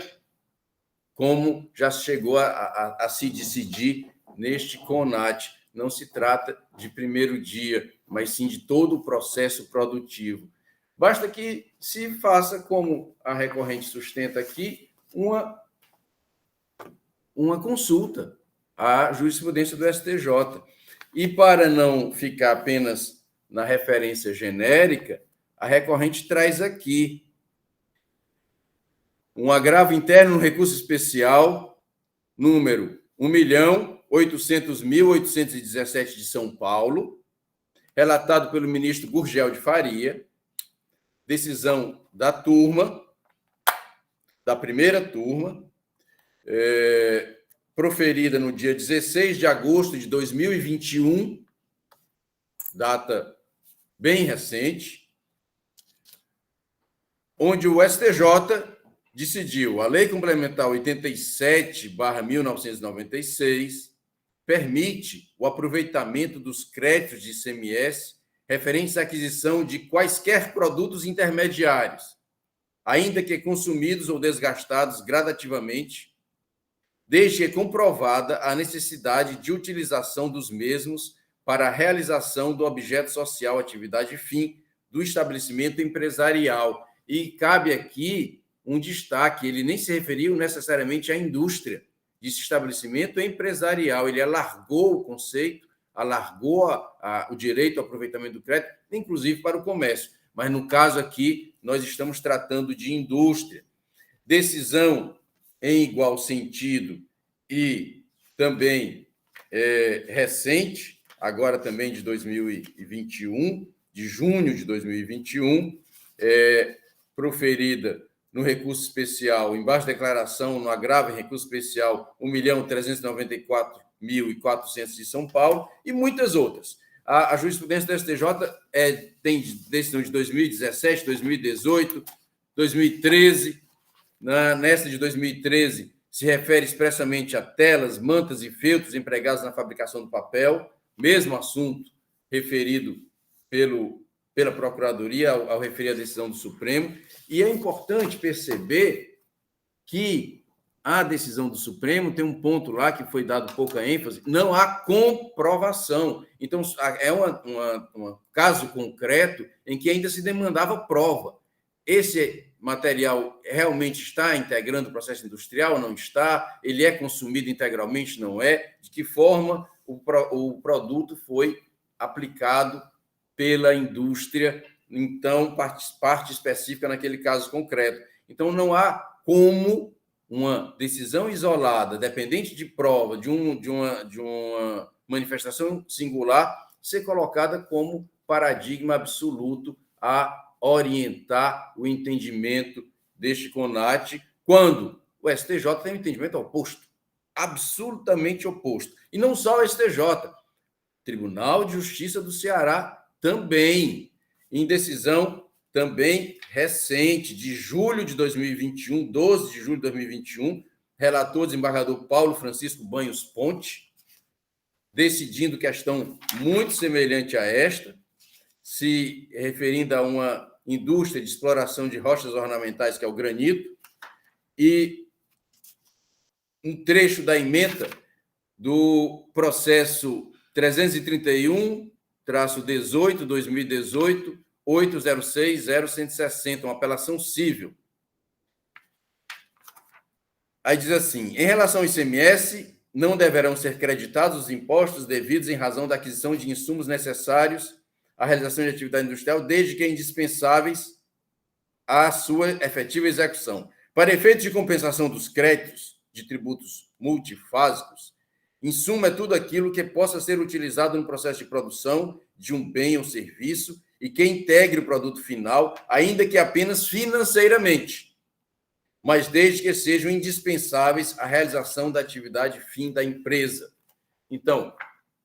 como já chegou a se decidir neste CONAT. Não se trata de primeiro dia, mas sim de todo o processo produtivo. Basta que se faça, como a recorrente sustenta aqui, uma consulta. a jurisprudência do STJ. E para não ficar apenas na referência genérica, a recorrente traz aqui um agravo interno no recurso especial número 1.800.817 de São Paulo, relatado pelo ministro Gurgel de Faria, decisão da turma, da primeira turma, proferida no dia 16 de agosto de 2021, data bem recente, onde o STJ decidiu a Lei Complementar 87/1996 permite o aproveitamento dos créditos de ICMS referentes à aquisição de quaisquer produtos intermediários, ainda que consumidos ou desgastados gradativamente, desde que comprovada a necessidade de utilização dos mesmos para a realização do objeto social, atividade fim do estabelecimento empresarial. E cabe aqui um destaque, ele nem se referiu necessariamente à indústria, desse estabelecimento empresarial, ele alargou o conceito, alargou o direito ao aproveitamento do crédito, inclusive para o comércio. Mas, no caso aqui, nós estamos tratando de indústria. Decisão em igual sentido e também recente, agora também de 2021, de junho de 2021, proferida no recurso especial, embaixo da declaração, no agravo em recurso especial 1.394.400 de São Paulo, e muitas outras. A jurisprudência do STJ tem decisão de 2017, 2018, 2013. Nesta de 2013, se refere expressamente a telas, mantas e feltros empregados na fabricação do papel, mesmo assunto referido pela Procuradoria ao referir a decisão do Supremo. E é importante perceber que a decisão do Supremo tem um ponto lá que foi dado pouca ênfase, não há comprovação. Então, é um caso concreto em que ainda se demandava prova. Esse material realmente está integrando o processo industrial? Não está? Ele é consumido integralmente? Não é? De que forma o produto foi aplicado pela indústria, então, parte específica naquele caso concreto. Então, não há como uma decisão isolada, dependente de prova, de uma manifestação singular, ser colocada como paradigma absoluto a orientar o entendimento deste CONAT, quando o STJ tem um entendimento oposto, absolutamente oposto. E não só o STJ, Tribunal de Justiça do Ceará também, em decisão também recente, de julho de 2021, 12 de julho de 2021, relator desembargador Paulo Francisco Banhos Ponte, decidindo questão muito semelhante a esta, se referindo a uma indústria de exploração de rochas ornamentais, que é o granito, e um trecho da ementa do processo 331-18, 2018, 806-0160, uma apelação cível. Aí diz assim: em relação ao ICMS, não deverão ser creditados os impostos devidos em razão da aquisição de insumos necessários à realização de atividade industrial, desde que indispensáveis à sua efetiva execução. Para efeitos de compensação dos créditos de tributos multifásicos, insumo é tudo aquilo que possa ser utilizado no processo de produção de um bem ou serviço e que integre o produto final, ainda que apenas financeiramente, mas desde que sejam indispensáveis à realização da atividade fim da empresa. Então,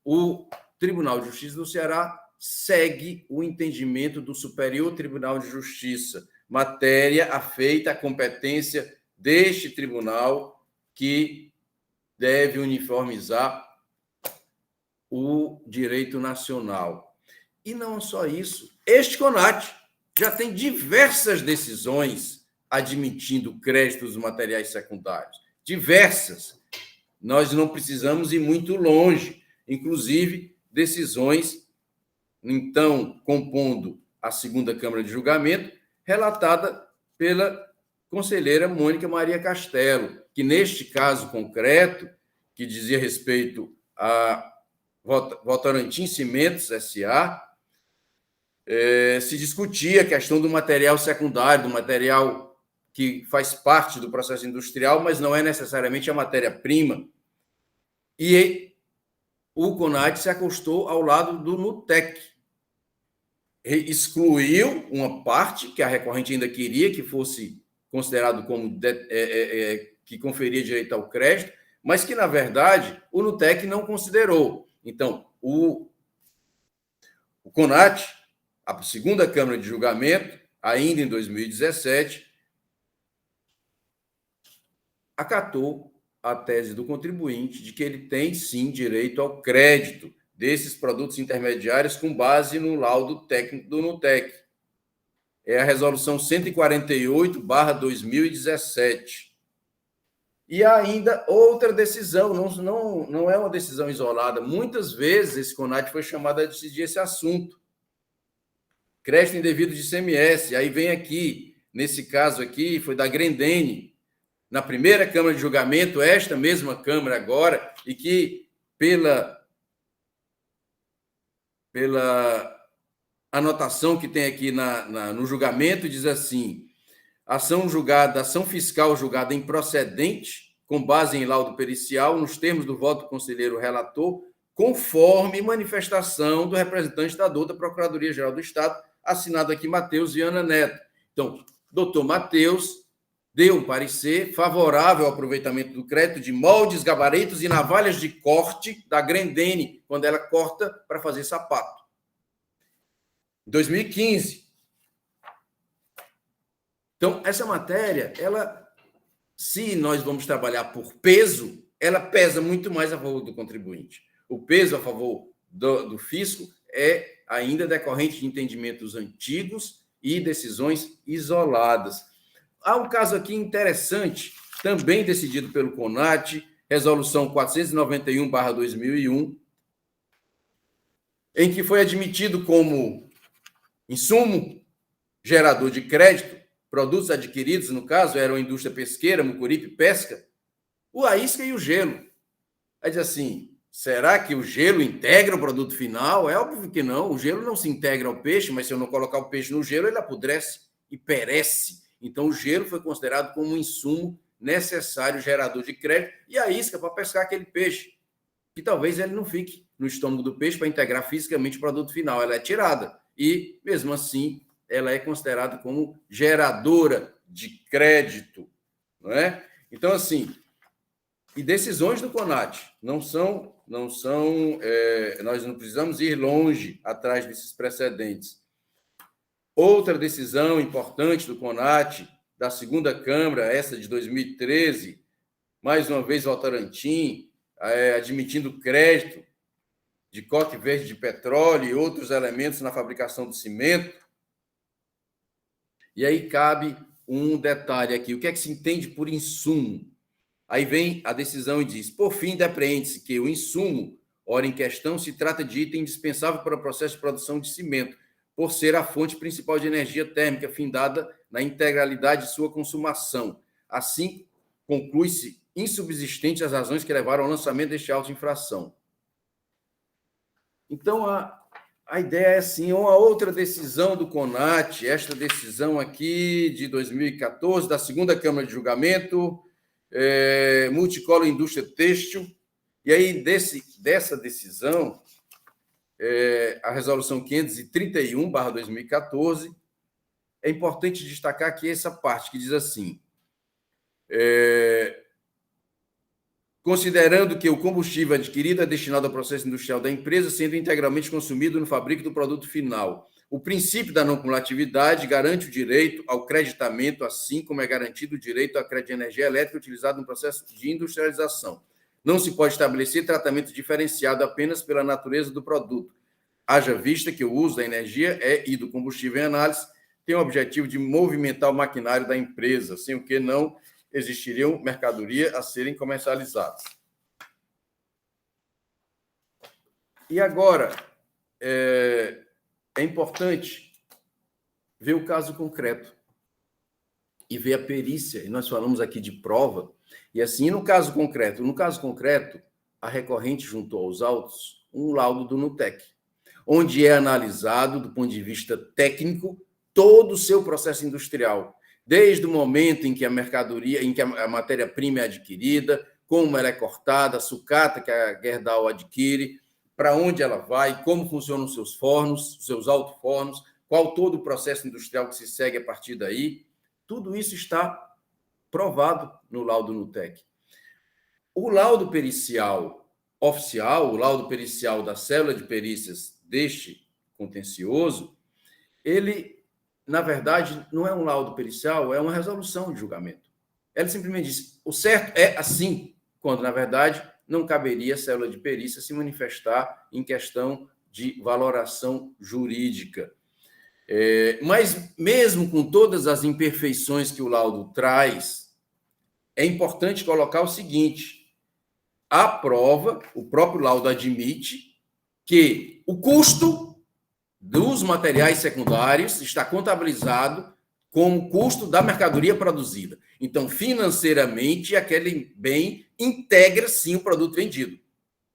o Tribunal de Justiça do Ceará segue o entendimento do Superior Tribunal de Justiça, matéria afeita à competência deste tribunal, que deve uniformizar o direito nacional. E não só isso, este CONAT já tem diversas decisões admitindo créditos materiais secundários. Diversas. Nós não precisamos ir muito longe. Inclusive, decisões, então, compondo a segunda Câmara de Julgamento, relatada pela conselheira Mônica Maria Castelo, que, neste caso concreto, que dizia respeito a Votorantim Cimentos S.A., se discutia a questão do material secundário, do material que faz parte do processo industrial, mas não é necessariamente a matéria-prima. E o CONAT se acostou ao lado do NUTEC. Excluiu uma parte que a recorrente ainda queria que fosse considerado como que conferia direito ao crédito, mas que, na verdade, o NUTEC não considerou. Então, o CONAT, a segunda Câmara de Julgamento, ainda em 2017, acatou a tese do contribuinte de que ele tem, sim, direito ao crédito desses produtos intermediários com base no laudo técnico do NUTEC. É a resolução 148/2017. E ainda outra decisão, não é uma decisão isolada. Muitas vezes esse CONAT foi chamado a decidir esse assunto. Crédito indevido de ICMS. Aí vem aqui, nesse caso aqui, foi da Grendene, na primeira Câmara de Julgamento, esta mesma Câmara agora, e que pela anotação que tem aqui no julgamento, diz assim: ação fiscal julgada improcedente, com base em laudo pericial, nos termos do voto do conselheiro relator, conforme manifestação do representante da DOTA, Procuradoria-Geral do Estado, assinado aqui Matheus Viana Neto. Então, doutor Matheus deu um parecer favorável ao aproveitamento do crédito de moldes, gabaritos e navalhas de corte da Grendene, quando ela corta para fazer sapato. Em 2015. Então, essa matéria, se nós vamos trabalhar por peso, ela pesa muito mais a favor do contribuinte. O peso a favor do fisco é ainda decorrente de entendimentos antigos e decisões isoladas. Há um caso aqui interessante, também decidido pelo CONAT, resolução 491/2001, em que foi admitido como insumo gerador de crédito, produtos adquiridos, no caso, eram a indústria pesqueira, Mucuripe, pesca, a isca e o gelo. Aí diz assim, será que o gelo integra o produto final? É óbvio que não, o gelo não se integra ao peixe, mas se eu não colocar o peixe no gelo, ele apodrece e perece. Então, o gelo foi considerado como um insumo necessário, gerador de crédito, e a isca para pescar aquele peixe, que talvez ele não fique no estômago do peixe para integrar fisicamente o produto final. Ela é tirada e, mesmo assim, ela é considerada como geradora de crédito, não é? Então, assim, e decisões do CONAT nós não precisamos ir longe atrás desses precedentes. Outra decisão importante do CONAT, da segunda Câmara, essa de 2013, mais uma vez Votorantim, admitindo crédito de coque verde de petróleo e outros elementos na fabricação do cimento. E aí cabe um detalhe aqui, o que é que se entende por insumo? Aí vem a decisão e diz, por fim, depreende-se que o insumo, ora em questão, se trata de item indispensável para o processo de produção de cimento, por ser a fonte principal de energia térmica, findada na integralidade de sua consumação. Assim, conclui-se insubsistente as razões que levaram ao lançamento deste auto de infração. Então, a ideia é assim, uma outra decisão do CONAT, esta decisão aqui de 2014, da segunda Câmara de Julgamento, Multicolor Indústria Têxtil, e aí dessa decisão, a resolução 531/2014, é importante destacar aqui essa parte que diz assim, considerando que o combustível adquirido é destinado ao processo industrial da empresa, sendo integralmente consumido no fabrico do produto final. O princípio da não cumulatividade garante o direito ao creditamento, assim como é garantido o direito ao crédito de energia elétrica utilizado no processo de industrialização. Não se pode estabelecer tratamento diferenciado apenas pela natureza do produto, haja vista que o uso da energia e do combustível em análise tem o objetivo de movimentar o maquinário da empresa, sem o que não existiriam mercadoria a serem comercializadas. E agora, é importante ver o caso concreto e ver a perícia, e nós falamos aqui de prova, E assim, no caso concreto, a recorrente juntou aos autos um laudo do NUTEC, onde é analisado, do ponto de vista técnico, todo o seu processo industrial, desde o momento em que a mercadoria, em que a matéria-prima é adquirida, como ela é cortada, a sucata que a Gerdau adquire, para onde ela vai, como funcionam os seus fornos, os seus alto-fornos, qual todo o processo industrial que se segue a partir daí. Tudo isso está provado no laudo NUTEC. O laudo pericial oficial, o laudo pericial da célula de perícias deste contencioso, ele, na verdade, não é um laudo pericial, é uma resolução de julgamento. Ela simplesmente diz, o certo é assim, quando, na verdade, não caberia a célula de perícia se manifestar em questão de valoração jurídica. Mas, mesmo com todas as imperfeições que o laudo traz, é importante colocar o seguinte: a prova, o próprio laudo admite que o custo dos materiais secundários está contabilizado como custo da mercadoria produzida. Então, financeiramente, aquele bem integra, sim, o produto vendido.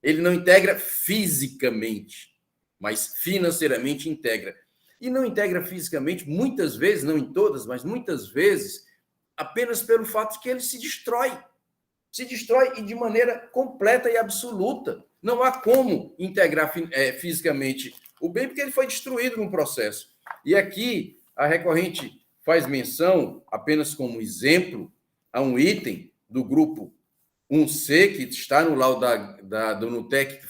Ele não integra fisicamente, mas financeiramente integra. E não integra fisicamente, muitas vezes, não em todas, mas muitas vezes, apenas pelo fato de que ele se destrói. Se destrói e de maneira completa e absoluta. Não há como integrar fisicamente o bem, porque ele foi destruído no processo. E aqui a recorrente faz menção, apenas como exemplo, a um item do grupo 1C, que está no laudo do NUTEC,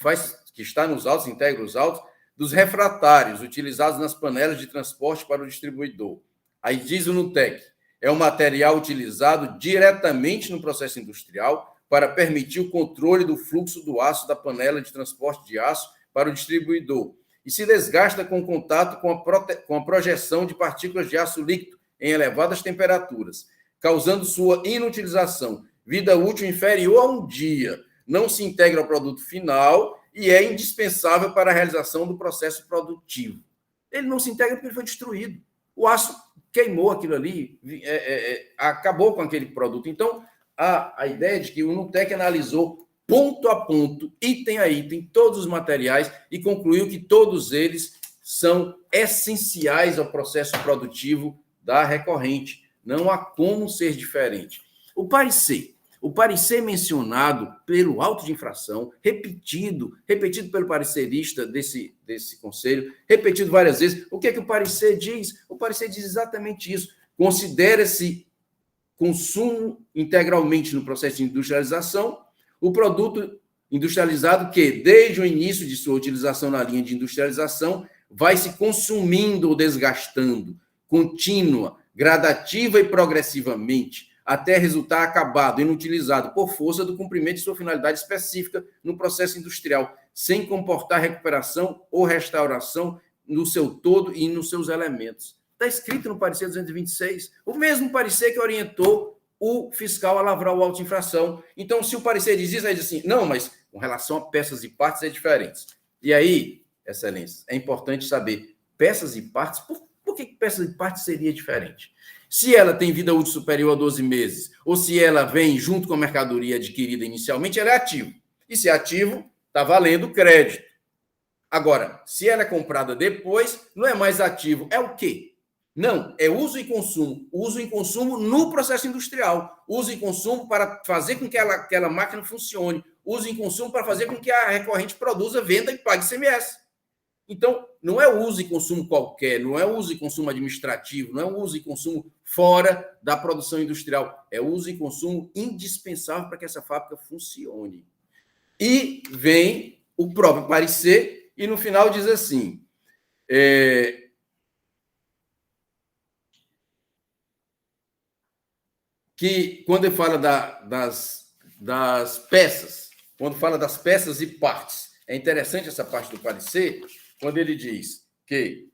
que está nos autos, integra os autos, dos refratários utilizados nas panelas de transporte para o distribuidor. Aí diz o NUTEC, é um material utilizado diretamente no processo industrial para permitir o controle do fluxo do aço da panela de transporte de aço para o distribuidor e se desgasta com contato com a projeção de partículas de aço líquido em elevadas temperaturas, causando sua inutilização, vida útil inferior a 1 dia, não se integra ao produto final e é indispensável para a realização do processo produtivo. Ele não se integra porque ele foi destruído. O aço queimou aquilo ali, acabou com aquele produto. Então, a ideia de que o NUTEC analisou ponto a ponto, item a item, todos os materiais e concluiu que todos eles são essenciais ao processo produtivo da recorrente. Não há como ser diferente. O parecer mencionado pelo auto de infração, repetido pelo parecerista desse conselho, repetido várias vezes. O que é que o parecer diz? O parecer diz exatamente isso. Considera-se consumo integralmente no processo de industrialização o produto industrializado que, desde o início de sua utilização na linha de industrialização, vai se consumindo ou desgastando, contínua, gradativa e progressivamente, até resultar acabado, inutilizado, por força do cumprimento de sua finalidade específica no processo industrial, sem comportar recuperação ou restauração no seu todo e nos seus elementos. Está escrito no parecer 226, o mesmo parecer que orientou o fiscal a lavrar o auto de infração. Então, se o parecer diz isso, aí diz assim, não, mas com relação a peças e partes é diferente. E aí, excelência, é importante saber, peças e partes, por que peças e partes seria diferente? Se ela tem vida útil superior a 12 meses, ou se ela vem junto com a mercadoria adquirida inicialmente, ela é ativo. E se é ativo, está valendo crédito. Agora, se ela é comprada depois, não é mais ativo. É o quê? Não, é uso e consumo. Uso e consumo no processo industrial. Uso e consumo para fazer com que aquela máquina funcione. Uso e consumo para fazer com que a recorrente produza, venda e pague ICMS. Então, não é uso e consumo qualquer, não é uso e consumo administrativo, não é uso e consumo fora da produção industrial. É uso e consumo indispensável para que essa fábrica funcione. E vem o próprio parecer e no final diz assim... que quando ele fala das peças, quando fala das peças e partes, é interessante essa parte do parecer, quando ele diz que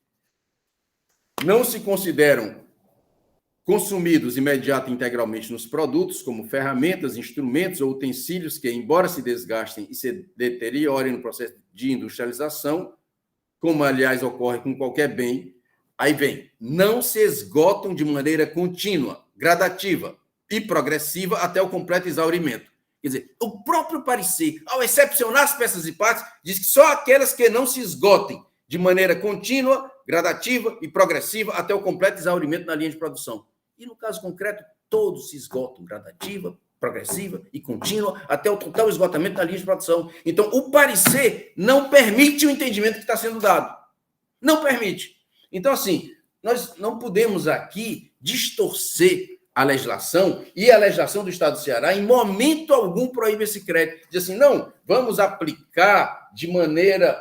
não se consideram consumidos imediato e integralmente nos produtos, como ferramentas, instrumentos ou utensílios que, embora se desgastem e se deteriorem no processo de industrialização, como, aliás, ocorre com qualquer bem, aí vem, não se esgotam de maneira contínua, gradativa, e progressiva até o completo exaurimento. Quer dizer, o próprio parecer, ao excepcionar as peças e partes, diz que só aquelas que não se esgotem de maneira contínua, gradativa e progressiva até o completo exaurimento na linha de produção. E no caso concreto, todos se esgotam, gradativa, progressiva e contínua, até o total esgotamento da linha de produção. Então, o parecer não permite o entendimento que está sendo dado. Não permite. Então, assim, nós não podemos aqui distorcer a legislação, e a legislação do Estado do Ceará, em momento algum, proíbe esse crédito. Diz assim, não, vamos aplicar de maneira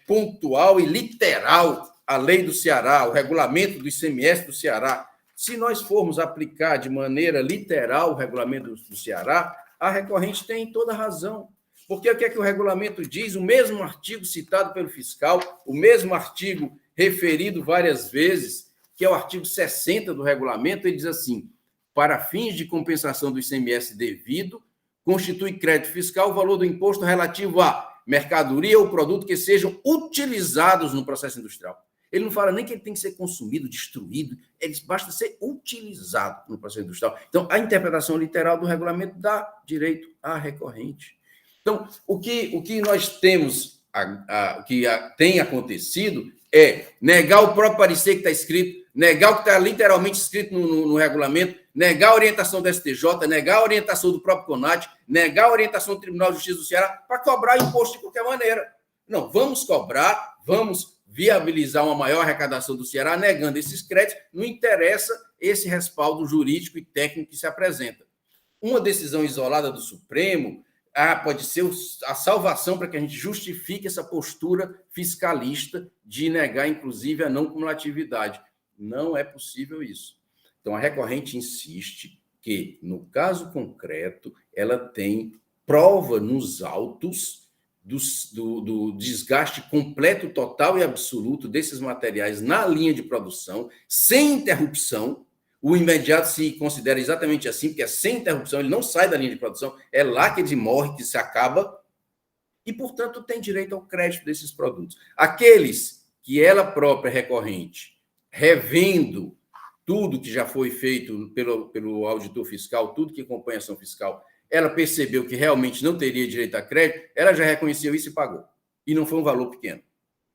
pontual e literal a lei do Ceará, o regulamento do ICMS do Ceará. Se nós formos aplicar de maneira literal o regulamento do Ceará, a recorrente tem toda a razão. Porque o que é que o regulamento diz? O mesmo artigo citado pelo fiscal, o mesmo artigo referido várias vezes, que é o artigo 60 do regulamento, ele diz assim, para fins de compensação do ICMS devido, constitui crédito fiscal o valor do imposto relativo a mercadoria ou produto que sejam utilizados no processo industrial. Ele não fala nem que ele tem que ser consumido, destruído, ele basta ser utilizado no processo industrial. Então, a interpretação literal do regulamento dá direito à recorrente. Então, o que nós temos, o que tem acontecido é negar o próprio parecer que está escrito, negar o que está literalmente escrito no regulamento, negar a orientação do STJ, negar a orientação do próprio CONAT, negar a orientação do Tribunal de Justiça do Ceará para cobrar imposto de qualquer maneira. Não, vamos cobrar, vamos viabilizar uma maior arrecadação do Ceará, negando esses créditos, não interessa esse respaldo jurídico e técnico que se apresenta. Uma decisão isolada do Supremo pode ser a salvação para que a gente justifique essa postura fiscalista de negar, inclusive, a não cumulatividade. Não é possível isso. Então, a recorrente insiste que, no caso concreto, ela tem prova nos autos do desgaste completo, total e absoluto desses materiais na linha de produção, sem interrupção. O imediato se considera exatamente assim, porque é sem interrupção, ele não sai da linha de produção, é lá que ele morre, que se acaba, e, portanto, tem direito ao crédito desses produtos. Aqueles que ela própria recorrente, revendo tudo que já foi feito pelo auditor fiscal, tudo que acompanha a ação fiscal, ela percebeu que realmente não teria direito a crédito, ela já reconheceu isso e pagou. E não foi um valor pequeno,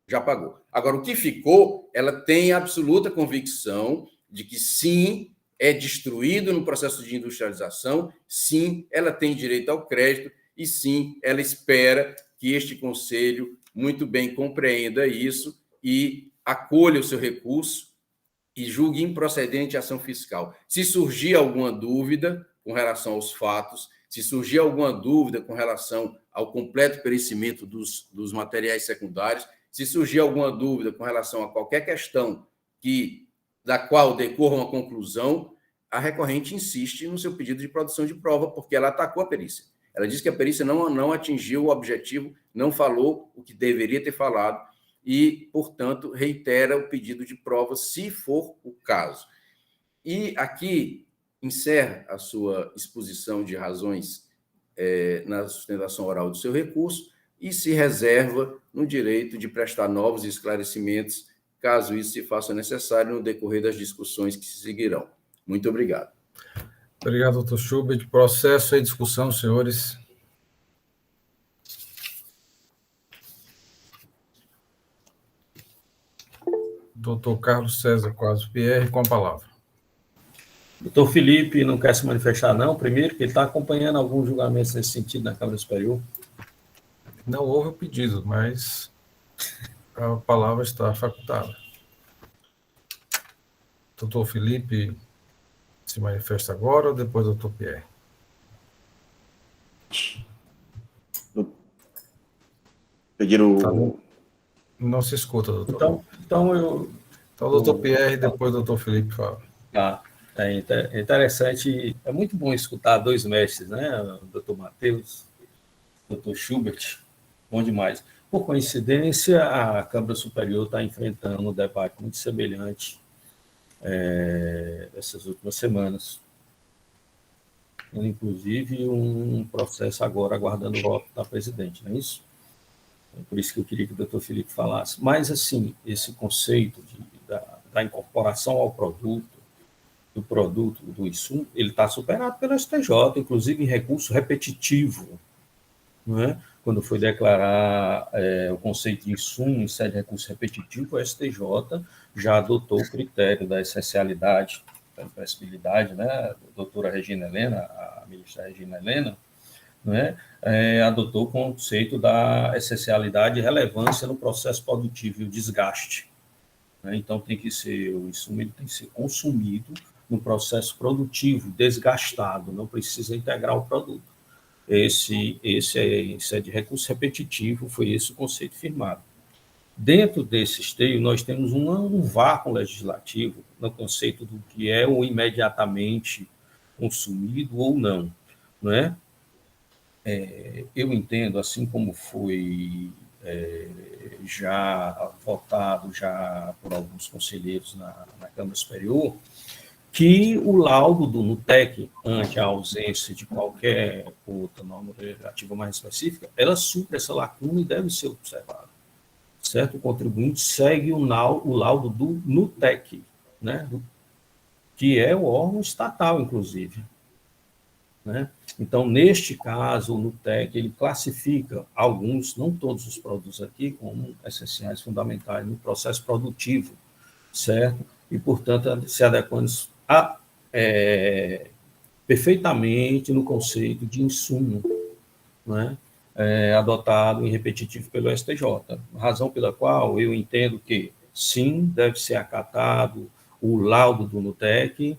já pagou. Agora, o que ficou, ela tem absoluta convicção de que sim, é destruído no processo de industrialização, sim, ela tem direito ao crédito e sim, ela espera que este conselho muito bem compreenda isso e acolha o seu recurso e julgue improcedente a ação fiscal. Se surgir alguma dúvida com relação aos fatos, se surgir alguma dúvida com relação ao completo perecimento dos materiais secundários, se surgir alguma dúvida com relação a qualquer questão da qual decorra uma conclusão, a recorrente insiste no seu pedido de produção de prova, porque ela atacou a perícia. Ela diz que a perícia não atingiu o objetivo, não falou o que deveria ter falado e, portanto, reitera o pedido de prova, se for o caso. E aqui encerra a sua exposição de razões na sustentação oral do seu recurso e se reserva no direito de prestar novos esclarecimentos, caso isso se faça necessário no decorrer das discussões que se seguirão. Muito obrigado. Obrigado, doutor Schubert. Processo e discussão, senhores. Doutor Carlos César Quadros Pierre, com a palavra. Doutor Felipe não quer se manifestar, não? Primeiro, que ele está acompanhando alguns julgamentos nesse sentido na Câmara Superior. Não houve o pedido, mas a palavra está facultada. Doutor Felipe se manifesta agora ou depois do doutor Pierre? Pediram... Não se escuta, doutor. Então doutor Pierre e depois o doutor Felipe fala. É interessante, é muito bom escutar dois mestres, né? O doutor Matheus, o doutor Schubert, bom demais. Por coincidência, a Câmara Superior está enfrentando um debate muito semelhante essas últimas semanas. Inclusive, um processo agora aguardando o voto da presidente, não é isso? É por isso que eu queria que o doutor Felipe falasse. Mas, assim, esse conceito da incorporação ao produto, do produto, do insumo, ele está superado pelo STJ, inclusive em recurso repetitivo, não é? Quando foi declarar o conceito de insumo em sede de recurso repetitivo, o STJ já adotou o critério da essencialidade, da imprescritibilidade, né? A doutora Regina Helena, a ministra Regina Helena, né? Adotou o conceito da essencialidade e relevância no processo produtivo e o desgaste. Né? Então, o insumo ele tem que ser consumido no processo produtivo, desgastado, não precisa integrar o produto. Esse é de recurso repetitivo, foi esse o conceito firmado. Dentro desse esteio, nós temos um vácuo legislativo no conceito do que é o imediatamente consumido ou não, não é? Eu entendo, assim como foi já votado já por alguns conselheiros na Câmara Superior, que o laudo do NUTEC, ante a ausência de qualquer outra norma legislativa mais específica, ela supre essa lacuna e deve ser observada. Certo? O contribuinte segue o laudo do NUTEC, né? Que é o órgão estatal, inclusive. Né? Então, neste caso, o NUTEC ele classifica alguns, não todos os produtos aqui, como essenciais, fundamentais no processo produtivo, certo? E, portanto, se adequando perfeitamente no conceito de insumo, né? Adotado em repetitivo pelo STJ, razão pela qual eu entendo que, sim, deve ser acatado o laudo do NUTEC,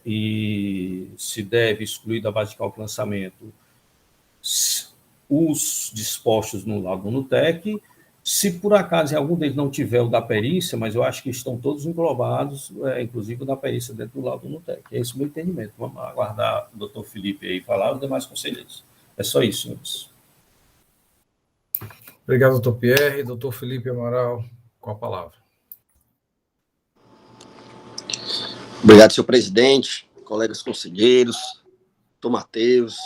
e se deve excluir da base de cálculo lançamento os dispostos no laudo do NUTEC. Se por acaso em algum deles não tiver o da perícia, mas eu acho que estão todos englobados, inclusive o da perícia dentro do laudo do NUTEC. É esse o meu entendimento. Vamos aguardar o doutor Felipe aí falar, os demais conselheiros. É só isso, senhores. Obrigado, doutor Pierre. Doutor Felipe Amaral, com a palavra. Obrigado, senhor presidente, colegas conselheiros, doutor Matheus,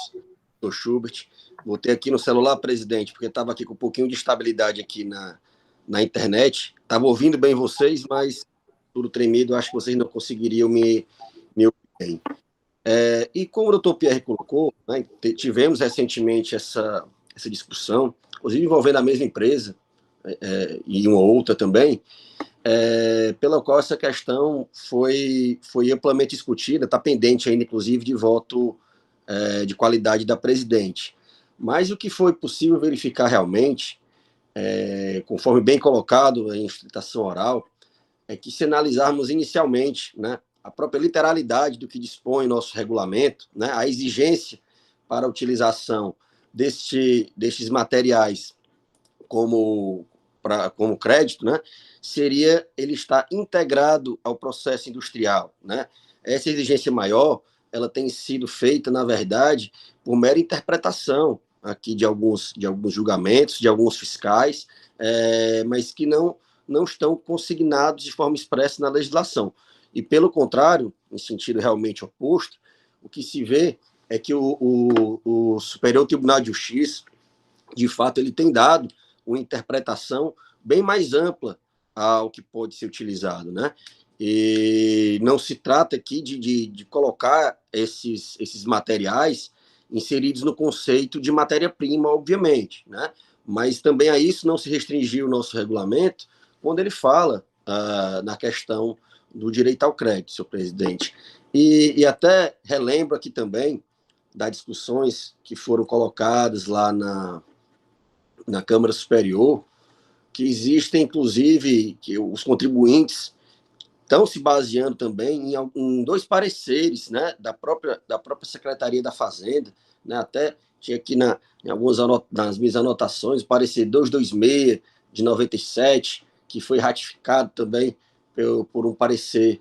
doutor Schubert. Botei aqui no celular, presidente, porque estava aqui com um pouquinho de estabilidade aqui na internet. Estava ouvindo bem vocês, mas tudo tremido, acho que vocês não conseguiriam me ouvir bem. E como o doutor Pierre colocou, né, tivemos recentemente essa discussão, inclusive envolvendo a mesma empresa e uma outra também, pela qual essa questão foi amplamente discutida, está pendente ainda, inclusive, de voto de qualidade da presidente. Mas o que foi possível verificar realmente, conforme bem colocado em explicação oral, é que se analisarmos inicialmente, né, a própria literalidade do que dispõe nosso regulamento, né, a exigência para a utilização destes materiais como crédito, né, seria ele estar integrado ao processo industrial, né? Essa exigência maior, ela tem sido feita, na verdade, por mera interpretação aqui de alguns julgamentos, de alguns fiscais, mas que não estão consignados de forma expressa na legislação. E, pelo contrário, em sentido realmente oposto, o que se vê é que o Superior Tribunal de Justiça, de fato, ele tem dado uma interpretação bem mais ampla ao que pode ser utilizado, né? E não se trata aqui de colocar esses materiais inseridos no conceito de matéria-prima, obviamente, né? Mas também a isso não se restringiu o nosso regulamento quando ele fala na questão do direito ao crédito, senhor presidente. E até relembro aqui também das discussões que foram colocadas lá na Câmara Superior, que existem, inclusive, que os contribuintes estão se baseando também em dois pareceres, né, da própria Secretaria da Fazenda, né, até tinha aqui nas minhas anotações, o parecer 226 de 97, que foi ratificado também por um parecer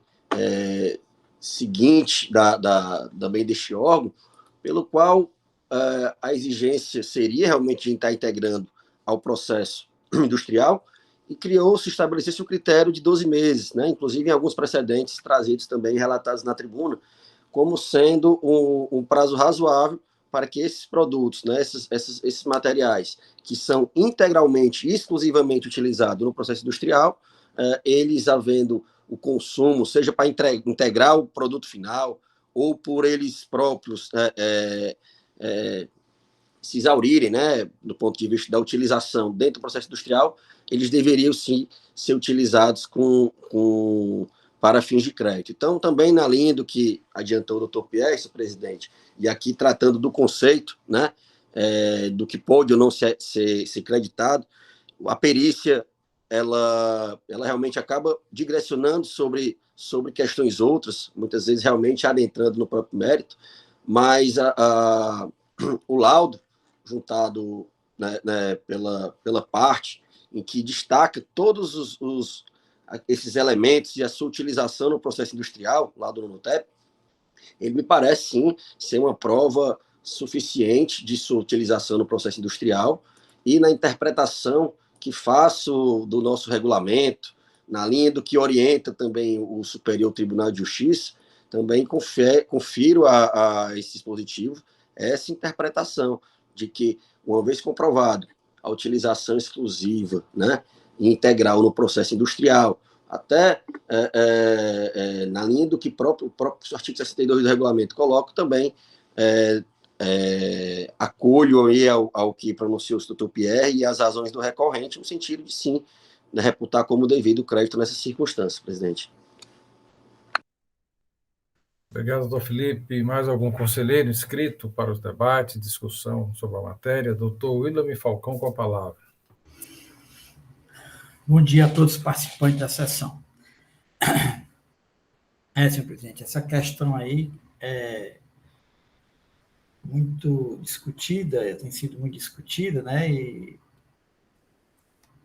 seguinte também deste órgão, pelo qual a exigência seria realmente de estar integrando ao processo industrial, e estabelecesse o critério de 12 meses, né? Inclusive em alguns precedentes trazidos também, relatados na tribuna, como sendo um prazo razoável para que esses produtos, né, esses materiais, que são integralmente, exclusivamente utilizados no processo industrial, eles havendo o consumo, seja para integrar o produto final ou por eles próprios se exaurirem, né, do ponto de vista da utilização dentro do processo industrial, eles deveriam sim ser utilizados para fins de crédito. Então, também na linha do que adiantou o doutor Pierre, presidente, e aqui tratando do conceito, né, do que pode ou não ser creditado, a perícia ela realmente acaba digressionando sobre questões outras, muitas vezes realmente adentrando no próprio mérito, mas o laudo juntado, né, pela parte em que destaca todos esses elementos e a sua utilização no processo industrial, lá do NUTEP, ele me parece, sim, ser uma prova suficiente de sua utilização no processo industrial e na interpretação que faço do nosso regulamento, na linha do que orienta também o Superior Tribunal de Justiça, também confiro a esse dispositivo essa interpretação de que, uma vez comprovado a utilização exclusiva, né, e integral no processo industrial, até na linha do que o próprio artigo 62 do regulamento coloca, também acolho aí ao que pronunciou o doutor Pierre e as razões do recorrente, no sentido de, sim, né, reputar como devido o crédito nessas circunstâncias, presidente. Obrigado, doutor Felipe. Mais algum conselheiro inscrito para os debates, discussão sobre a matéria? Doutor William Falcão, com a palavra. Bom dia a todos os participantes da sessão. Senhor presidente, essa questão aí é muito discutida, tem sido muito discutida, né, e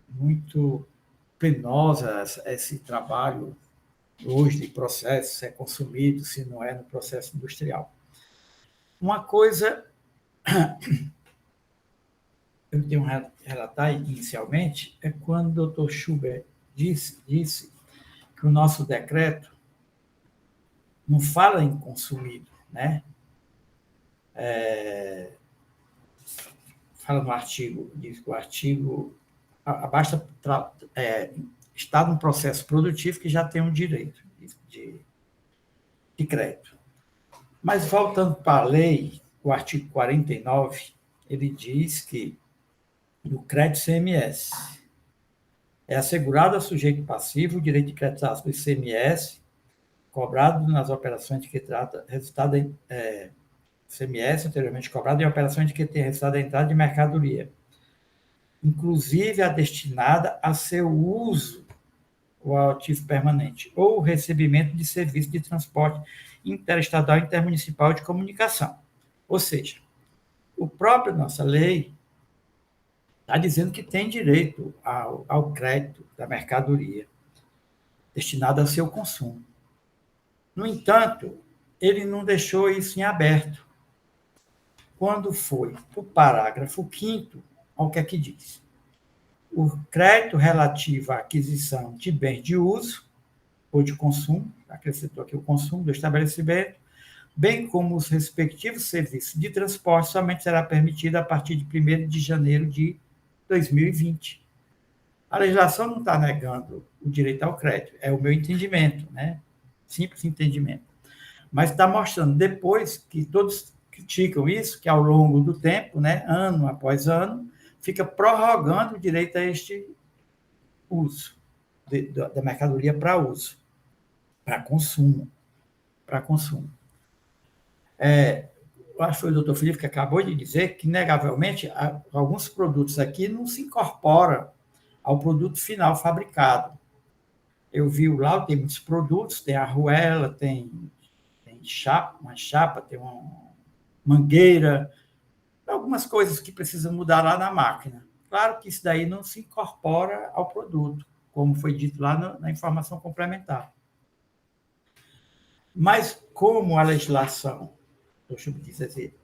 muito penosa esse trabalho hoje de processo, se é consumido, se não é no processo industrial. Uma coisa eu tenho a relatar inicialmente é quando o doutor Schubert disse que o nosso decreto não fala em consumido, né? Fala no artigo, diz que o artigo basta está num processo produtivo que já tem um direito de crédito. Mas, voltando para a lei, o artigo 49, ele diz que no crédito CMS é assegurado ao sujeito passivo o direito de creditar do ICMS cobrado nas operações de que trata resultado CMS anteriormente cobrado em operações de que tem resultado da entrada de mercadoria, inclusive a destinada a seu uso ou ao ativo permanente, ou o recebimento de serviço de transporte interestadual e intermunicipal de comunicação. Ou seja, o próprio nossa lei está dizendo que tem direito ao crédito da mercadoria destinada ao seu consumo. No entanto, ele não deixou isso em aberto. Quando foi o parágrafo 5º, olha o que é que diz. O crédito relativo à aquisição de bens de uso ou de consumo, acrescentou aqui o consumo do estabelecimento, bem como os respectivos serviços de transporte, somente será permitido a partir de 1º de janeiro de 2020. A legislação não está negando o direito ao crédito, é o meu entendimento, né? Simples entendimento. Mas está mostrando, depois que todos criticam isso, que ao longo do tempo, né, ano após ano, fica prorrogando o direito a este uso, da mercadoria para uso, para consumo. Eu acho que foi o doutor Felipe que acabou de dizer que, inegavelmente, alguns produtos aqui não se incorporam ao produto final fabricado. Eu vi lá, tem muitos produtos, tem arruela, tem uma chapa, tem uma mangueira, algumas coisas que precisam mudar lá na máquina. Claro que isso daí não se incorpora ao produto, como foi dito lá na informação complementar. Mas como a legislação, deixa eu dizer,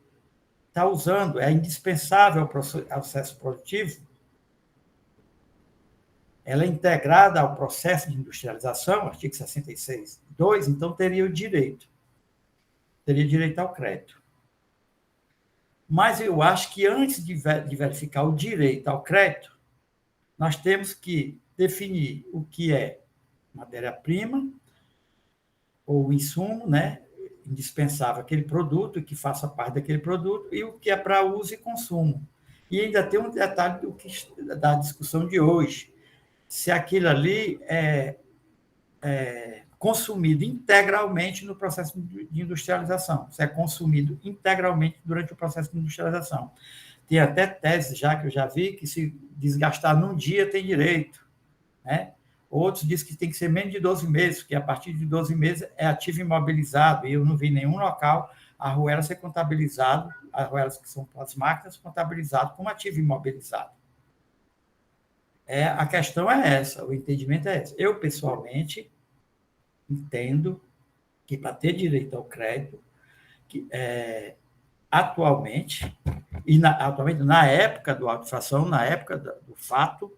está usando, é indispensável ao processo produtivo, ela é integrada ao processo de industrialização, artigo 66(2), então teria direito ao crédito. Mas eu acho que antes de verificar o direito ao crédito, nós temos que definir o que é matéria-prima ou o insumo, né, indispensável aquele produto, que faça parte daquele produto, e o que é para uso e consumo. E ainda tem um detalhe da discussão de hoje, se aquilo ali é consumido integralmente no processo de industrialização, se é consumido integralmente durante o processo de industrialização. Tem até tese já que eu já vi que se desgastar num dia tem direito, né? Outros dizem que tem que ser menos de 12 meses, que a partir de 12 meses é ativo imobilizado, e eu não vi em nenhum local a arruela ser contabilizado, as arruelas que são as máquinas, contabilizado como ativo imobilizado. A questão é essa, o entendimento é esse. Eu, pessoalmente, entendo que para ter direito ao crédito, atualmente, atualmente, na época do auto-infração, na época do fato,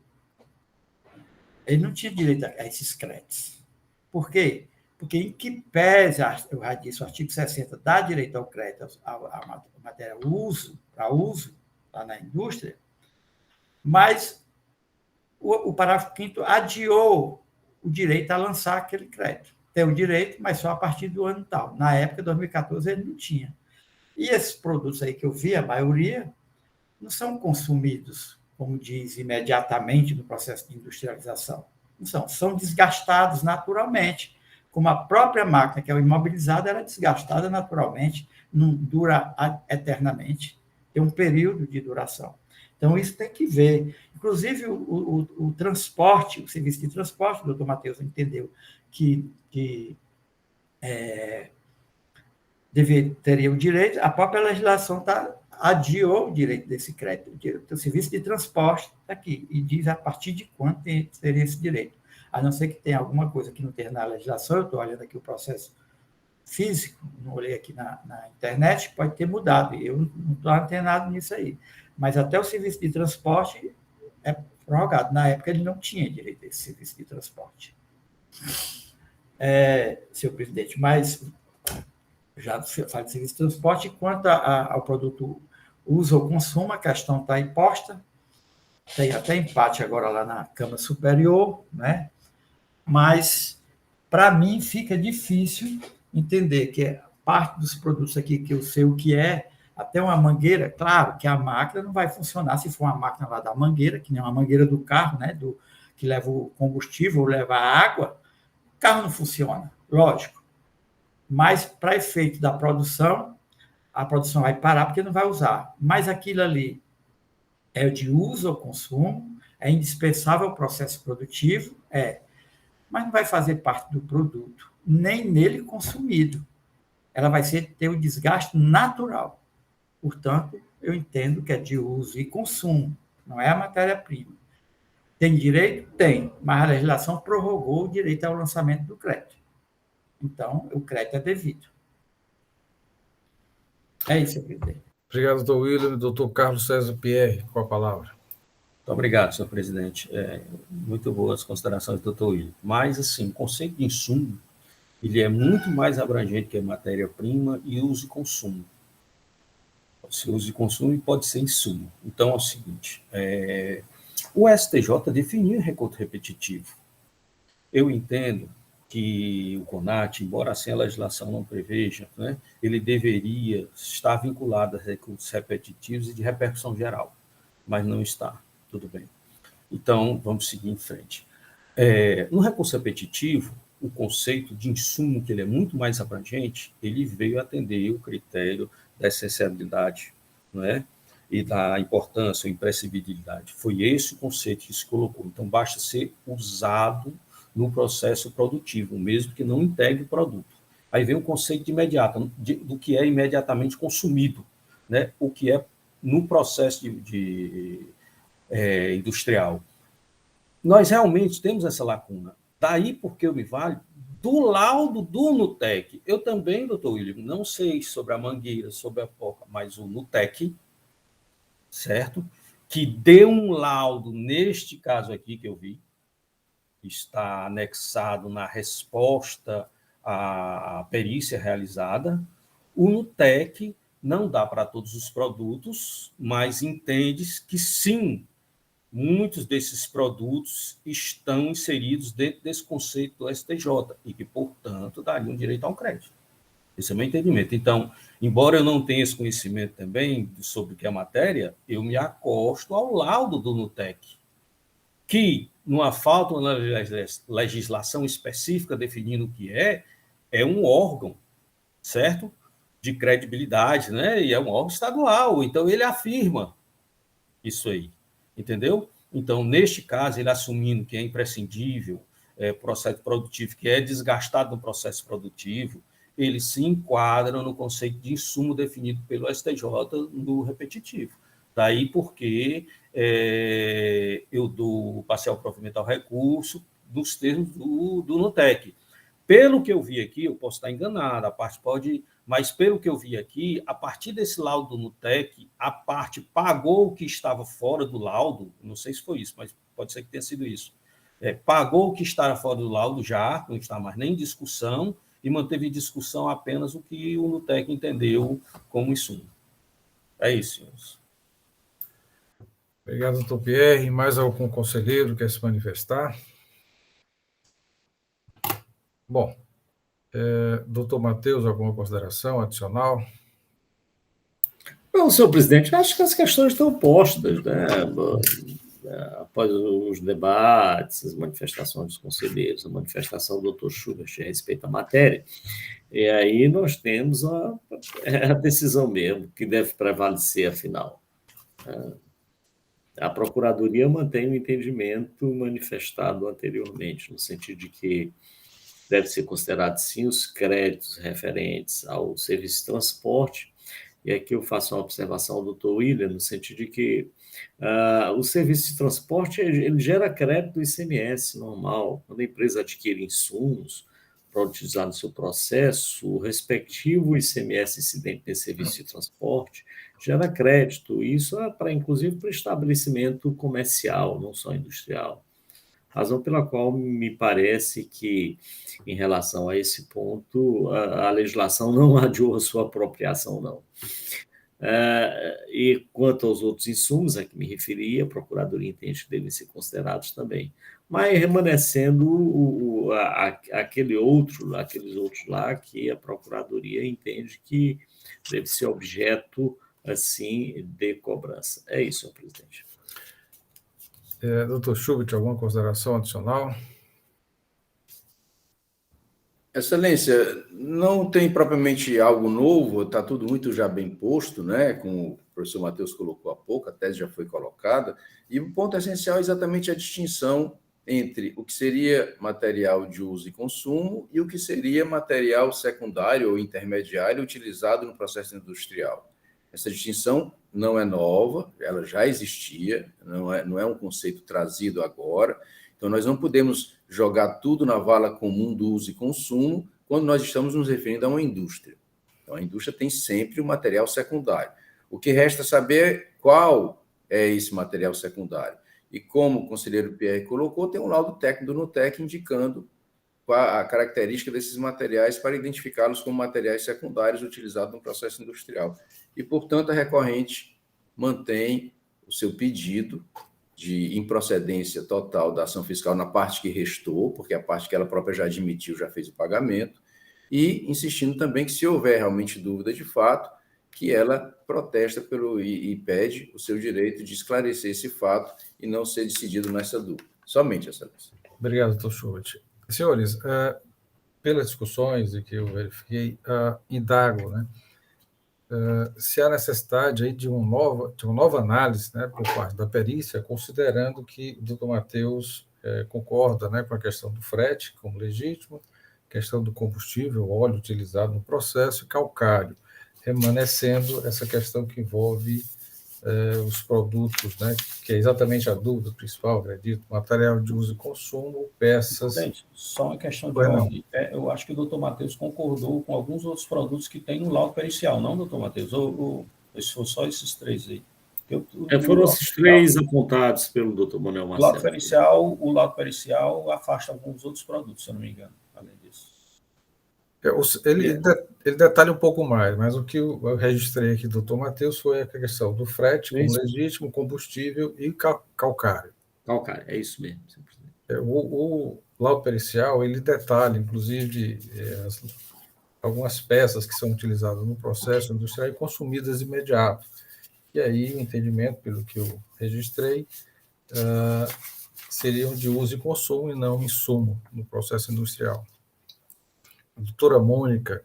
ele não tinha direito a esses créditos. Por quê? Porque, em que pese, eu já disse, o artigo 60 dá direito ao crédito à matéria para uso lá na indústria, mas o parágrafo 5º adiou o direito a lançar aquele crédito. Tem o direito, mas só a partir do ano tal. Na época, 2014, ele não tinha. E esses produtos aí que eu vi, a maioria, não são consumidos, como diz, imediatamente no processo de industrialização. Não são desgastados naturalmente, como a própria máquina, que é o imobilizado, ela é desgastada naturalmente, não dura eternamente, tem um período de duração. Então, isso tem que ver. Inclusive, o transporte, o serviço de transporte, o doutor Matheus entendeu que teria o direito, a própria legislação adiou o direito desse crédito. O serviço de transporte está aqui, e diz a partir de quando teria esse direito. A não ser que tenha alguma coisa que não tenha na legislação, eu estou olhando aqui o processo físico, não olhei aqui na internet, pode ter mudado, eu não estou antenado nisso aí. Mas até o serviço de transporte é prorrogado. Na época, ele não tinha direito a esse serviço de transporte. Senhor presidente, mas já falo de serviço de transporte, quanto ao produto uso ou consumo, a questão está aí posta, tem até empate agora lá na Câmara Superior, né? Mas, para mim, fica difícil entender que parte dos produtos aqui que eu sei o que é, até uma mangueira, claro que a máquina não vai funcionar se for uma máquina lá da mangueira, que nem uma mangueira do carro, né? Que leva o combustível ou leva a água, o carro não funciona, lógico. Mas, para efeito da produção, a produção vai parar porque não vai usar. Mas aquilo ali é de uso ou consumo, é indispensável ao processo produtivo, mas não vai fazer parte do produto, nem nele consumido. Ela vai ter o desgaste natural. Portanto, eu entendo que é de uso e consumo, não é a matéria-prima. Tem direito? Tem, mas a legislação prorrogou o direito ao lançamento do crédito. Então, o crédito é devido. É isso, presidente. Obrigado, doutor William. Doutor Carlos César Pierre, com a palavra. Muito obrigado, senhor presidente. Muito boas as considerações do doutor William. Mas, assim, o conceito de insumo, ele é muito mais abrangente que a matéria-prima e uso e consumo. Pode ser uso e consumo e pode ser insumo. Então, é o seguinte, o STJ definiu recurso repetitivo. Eu entendo que o CONAT, embora assim a legislação não preveja, né, ele deveria estar vinculado a recursos repetitivos e de repercussão geral, mas não está, tudo bem. Então, vamos seguir em frente. No recurso repetitivo, o conceito de insumo, que ele é muito mais abrangente, ele veio atender o critério da essencialidade, não é? E da importância ou imprescindibilidade. Foi esse o conceito que se colocou. Então, basta ser usado no processo produtivo, mesmo que não integre o produto. Aí vem o conceito de imediato, do que é imediatamente consumido, né? O que é no processo industrial. Nós realmente temos essa lacuna. Daí porque eu me valho do laudo do NUTEC. Eu também, doutor William, não sei sobre a mangueira, sobre a porca, mas o NUTEC, certo? Que deu um laudo, neste caso aqui que eu vi, está anexado na resposta à perícia realizada. O NUTEC não dá para todos os produtos, mas entende que sim, muitos desses produtos estão inseridos dentro desse conceito do STJ e que, portanto, dariam direito a um crédito. Esse é o meu entendimento. Então, embora eu não tenha esse conhecimento também sobre o que é a matéria, eu me acosto ao laudo do NUTEC, que, numa falta de legislação específica definindo o que é um órgão, certo? De credibilidade, né? E é um órgão estadual, então ele afirma isso aí, entendeu? Então, neste caso, ele assumindo que é imprescindível processo produtivo, que é desgastado no processo produtivo, ele se enquadra no conceito de insumo definido pelo STJ no repetitivo. Daí porque eu dou parcial provimento ao recurso dos termos do NUTEC. Pelo que eu vi aqui, eu posso estar enganado, a parte pode... Mas, pelo que eu vi aqui, a partir desse laudo do NUTEC, a parte pagou o que estava fora do laudo, não sei se foi isso, mas pode ser que tenha sido isso, pagou o que estava fora do laudo já, não está mais nem em discussão, e manteve em discussão apenas o que o NUTEC entendeu como insumo. É isso, senhores. Obrigado, doutor Pierre. Mais algum conselheiro quer se manifestar? Bom, doutor Matheus, alguma consideração adicional? Não, senhor presidente, acho que as questões estão postas, né? Após os debates, as manifestações dos conselheiros, a manifestação do doutor Schubert a respeito à matéria, e aí nós temos a decisão mesmo, que deve prevalecer, afinal. A Procuradoria mantém o entendimento manifestado anteriormente, no sentido de que deve ser considerado, sim, os créditos referentes ao serviço de transporte. E aqui eu faço uma observação ao doutor William, no sentido de que o serviço de transporte ele gera crédito do ICMS normal. Quando a empresa adquire insumos para utilizar no seu processo, o respectivo ICMS incidente nesse serviço de transporte gera crédito. Isso inclusive, para estabelecimento comercial, não só industrial. Razão pela qual me parece que, em relação a esse ponto, a legislação não adiou a sua apropriação, não. E quanto aos outros insumos a que me referi, a Procuradoria entende que devem ser considerados também. Mas remanescendo aqueles outros lá que a Procuradoria entende que deve ser objeto, assim, de cobrança. É isso, senhor presidente. Doutor Schubert, alguma consideração adicional? Excelência, não tem propriamente algo novo, está tudo muito já bem posto, né? Como o professor Matheus colocou há pouco, a tese já foi colocada, e o ponto essencial é exatamente a distinção entre o que seria material de uso e consumo e o que seria material secundário ou intermediário utilizado no processo industrial. Essa distinção não é nova, ela já existia, não é um conceito trazido agora. Então, nós não podemos jogar tudo na vala comum do uso e consumo quando nós estamos nos referindo a uma indústria. Então, a indústria tem sempre o material secundário. O que resta saber qual é esse material secundário. E como o conselheiro Pierre colocou, tem um laudo técnico do NUTEC indicando a característica desses materiais para identificá-los como materiais secundários utilizados no processo industrial. E, portanto, a recorrente mantém o seu pedido de improcedência total da ação fiscal na parte que restou, porque a parte que ela própria já admitiu, já fez o pagamento, e insistindo também que, se houver realmente dúvida de fato, que ela protesta e pede o seu direito de esclarecer esse fato e não ser decidido nessa dúvida. Somente, excelência. Obrigado, doutor Schubert. Senhores, pelas discussões que eu verifiquei, indago, né, se há necessidade aí de uma nova análise, né, por parte da perícia, considerando que o doutor Matheus concorda, né, com a questão do frete como legítimo, questão do combustível, óleo utilizado no processo e calcário, remanescendo essa questão que envolve os produtos, né, que é exatamente a dúvida principal, acredito, material de uso e consumo, peças... Gente, só uma questão de ordem. Eu acho que o doutor Matheus concordou com alguns outros produtos que tem no laudo pericial, não, doutor Matheus? Ou foram só esses três aí? Foram esses três apontados pelo doutor Manuel Marcelo. O laudo pericial afasta alguns outros produtos, se eu não me engano, além disso. Ele detalha um pouco mais, mas o que eu registrei aqui do Dr. Matheus foi a questão do frete como legítimo, combustível e calcário. Calcário, é isso mesmo. O laudo pericial, ele detalha, inclusive, algumas peças que são utilizadas no processo industrial e consumidas de imediato. E aí, o entendimento, pelo que eu registrei, seriam de uso e consumo e não insumo no processo industrial. A doutora Mônica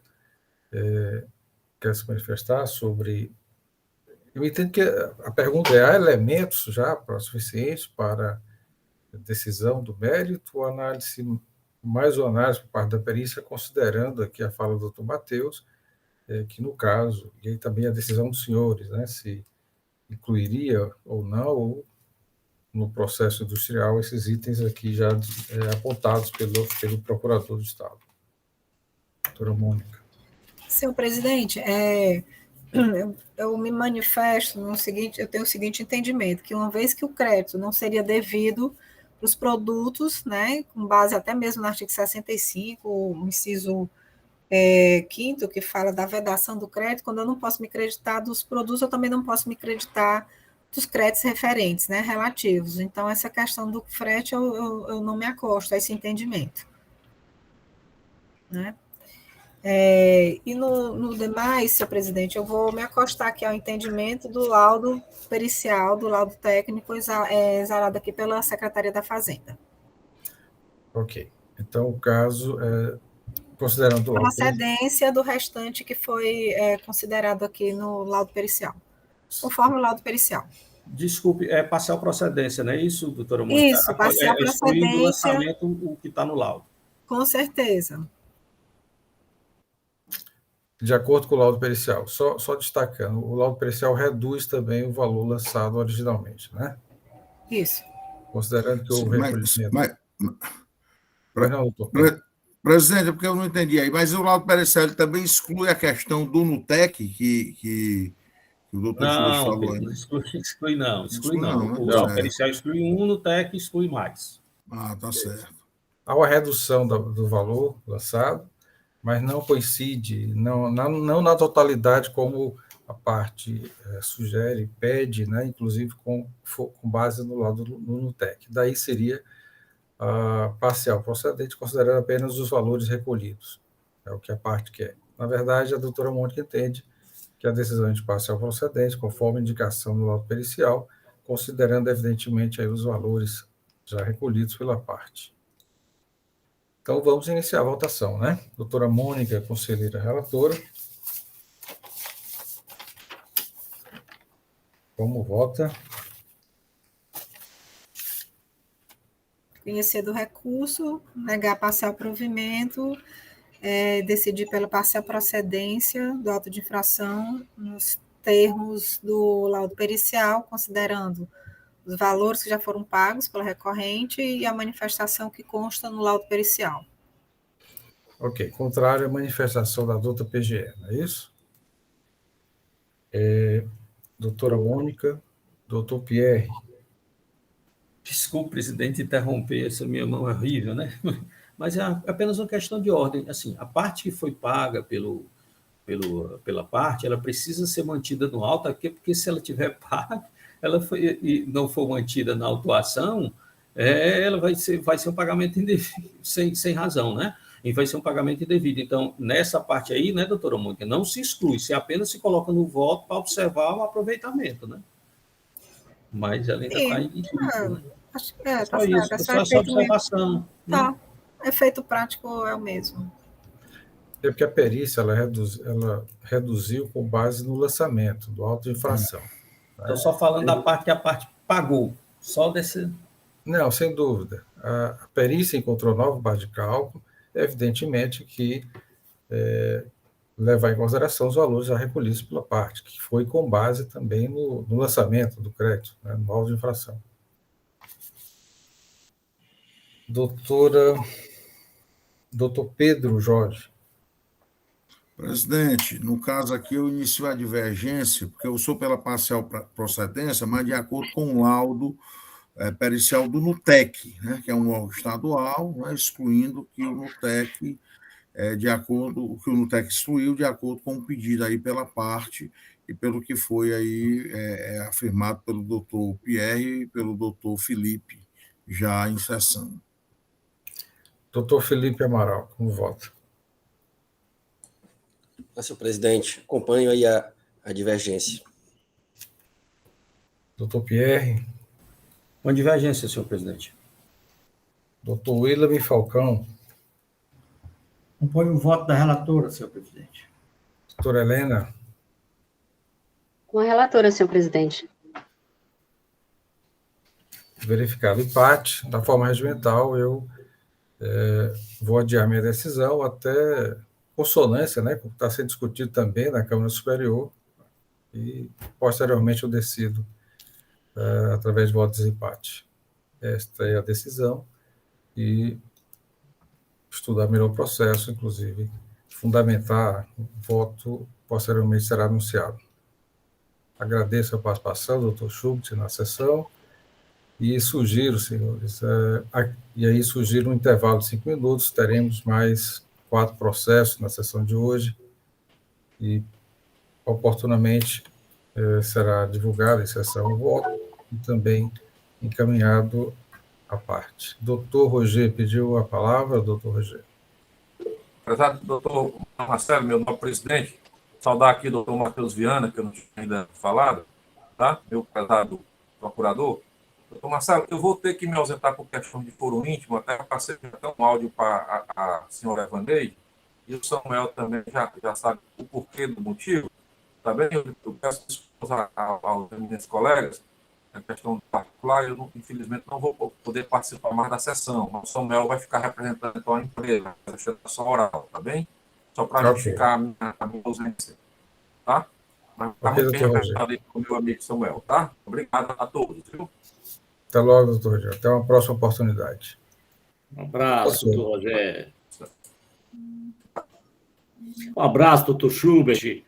quer se manifestar sobre... Eu entendo que a pergunta é: há elementos já suficientes para decisão do mérito ou análise, mais uma análise por parte da perícia, considerando aqui a fala do Dr. Matheus, que no caso, e aí também a decisão dos senhores, né, se incluiria ou não, ou no processo industrial, esses itens aqui já apontados pelo Procurador do Estado. Doutora Mônica. Senhor presidente, eu me manifesto no seguinte, eu tenho o seguinte entendimento, que uma vez que o crédito não seria devido para os produtos, né, com base até mesmo no artigo 65, o inciso 5º, que fala da vedação do crédito, quando eu não posso me creditar dos produtos, eu também não posso me creditar dos créditos referentes, né, relativos. Então, essa questão do frete, eu não me acosto a esse entendimento. Né? E no demais, senhor presidente, eu vou me acostar aqui ao entendimento do laudo pericial, do laudo técnico exarado aqui pela Secretaria da Fazenda. Ok. Então, o caso, considerando o laudo procedência do restante que foi considerado aqui no laudo pericial, conforme o laudo pericial. Desculpe, é parcial procedência, não é isso, doutora Mônica? Isso, parcial procedência. Excluindo o lançamento, o que está no laudo. Com certeza. De acordo com o laudo pericial, só destacando, o laudo pericial reduz também o valor lançado originalmente, né? Isso. Considerando que houve recolhimento. Presidente, porque eu não entendi aí, mas o laudo pericial ele também exclui a questão do NUTEC, que o doutor Schubert falou aí. Não, exclui não. Né? O laudo pericial exclui um, o NUTEC exclui mais. Tá certo. Há uma redução do valor lançado, mas não coincide, não na totalidade como a parte sugere, pede, né, inclusive com base no laudo do NUTEC. Daí seria parcial procedente, considerando apenas os valores recolhidos. É o que a parte quer. Na verdade, a doutora Mônica entende que a decisão de parcial procedente, conforme indicação no laudo pericial, considerando, evidentemente, aí os valores já recolhidos pela parte. Então, vamos iniciar a votação, né? Doutora Mônica, conselheira relatora. Como vota? Conhecer do recurso, negar parcial provimento, decidir pela parcial procedência do auto de infração nos termos do laudo pericial, considerando os valores que já foram pagos pela recorrente e a manifestação que consta no laudo pericial. Ok. Contrário à manifestação da doutora PGE, não é isso? Doutora Mônica, doutor Pierre. Desculpe, presidente, interromper, essa minha mão é horrível, né? Mas é apenas uma questão de ordem. Assim, a parte que foi paga pela parte, ela precisa ser mantida no auto, porque se ela tiver paga, e não for mantida na autuação, ela vai ser um pagamento indevido, sem razão, né? E vai ser um pagamento indevido. Então, nessa parte aí, né, doutora Mônica, não se exclui, se apenas se coloca no voto para observar o aproveitamento, né? Mas ela ainda está indígena, né? Tá certo. É só essa observação. Tá. Né? Efeito prático é o mesmo. É porque a perícia ela reduziu com base no lançamento do auto de infração. Estou só falando da parte que a parte pagou. Só desse. Não, sem dúvida. A perícia encontrou nova base de cálculo, evidentemente que levar em consideração os valores já recolhidos pela parte, que foi com base também no lançamento do crédito, né, no auto de infração. Doutor Pedro Jorge. Presidente, no caso aqui eu inicio a divergência, porque eu sou pela parcial procedência, mas de acordo com o laudo pericial do NUTEC, né, que é um órgão estadual, né, excluindo que o NUTEC de acordo com o que o NUTEC instruiu, de acordo com o pedido aí pela parte e pelo que foi aí afirmado pelo doutor Pierre e pelo doutor Felipe, já em sessão. Doutor Felipe Amaral, como vota? Senhor presidente, acompanho aí a divergência. Doutor Pierre? Com divergência, senhor presidente. Doutor William Falcão? Acompanho o voto da relatora, senhor presidente. Doutora Helena? Com a relatora, senhor presidente. Verificado o empate, da forma regimental, eu vou adiar minha decisão até consonância, né, como está sendo discutido também na Câmara Superior, e posteriormente eu decido através de voto de desempate. Esta é a decisão, e estudar melhor o processo, inclusive fundamentar o voto, posteriormente será anunciado. Agradeço a participação do Dr. Schubert na sessão e sugiro, senhores, sugiro um intervalo de 5 minutos, teremos mais 4 processos na sessão de hoje e, oportunamente, será divulgado em sessão o voto e também encaminhado à parte. Doutor Roger pediu a palavra, doutor Roger. Prezado doutor Marcelo, meu nobre presidente, saudar aqui o doutor Matheus Viana, que eu não tinha ainda falado, tá? Meu prezado procurador. Doutor Marcelo, eu vou ter que me ausentar por questão de foro íntimo, até passei até um áudio para a senhora Evaneide, e o Samuel também já sabe o porquê do motivo, tá bem? Eu peço desculpas aos meus colegas, a questão particular, eu infelizmente não vou poder participar mais da sessão, mas o Samuel vai ficar representando então a empresa, a sessão oral, tá bem? Só para justificar a minha ausência, tá? Mas está muito bem representado aí com o meu amigo Samuel, tá? Obrigado a todos, viu? Até logo, doutor Rogério. Até uma próxima oportunidade. Um abraço, doutor Rogério. Um abraço, doutor Schubert.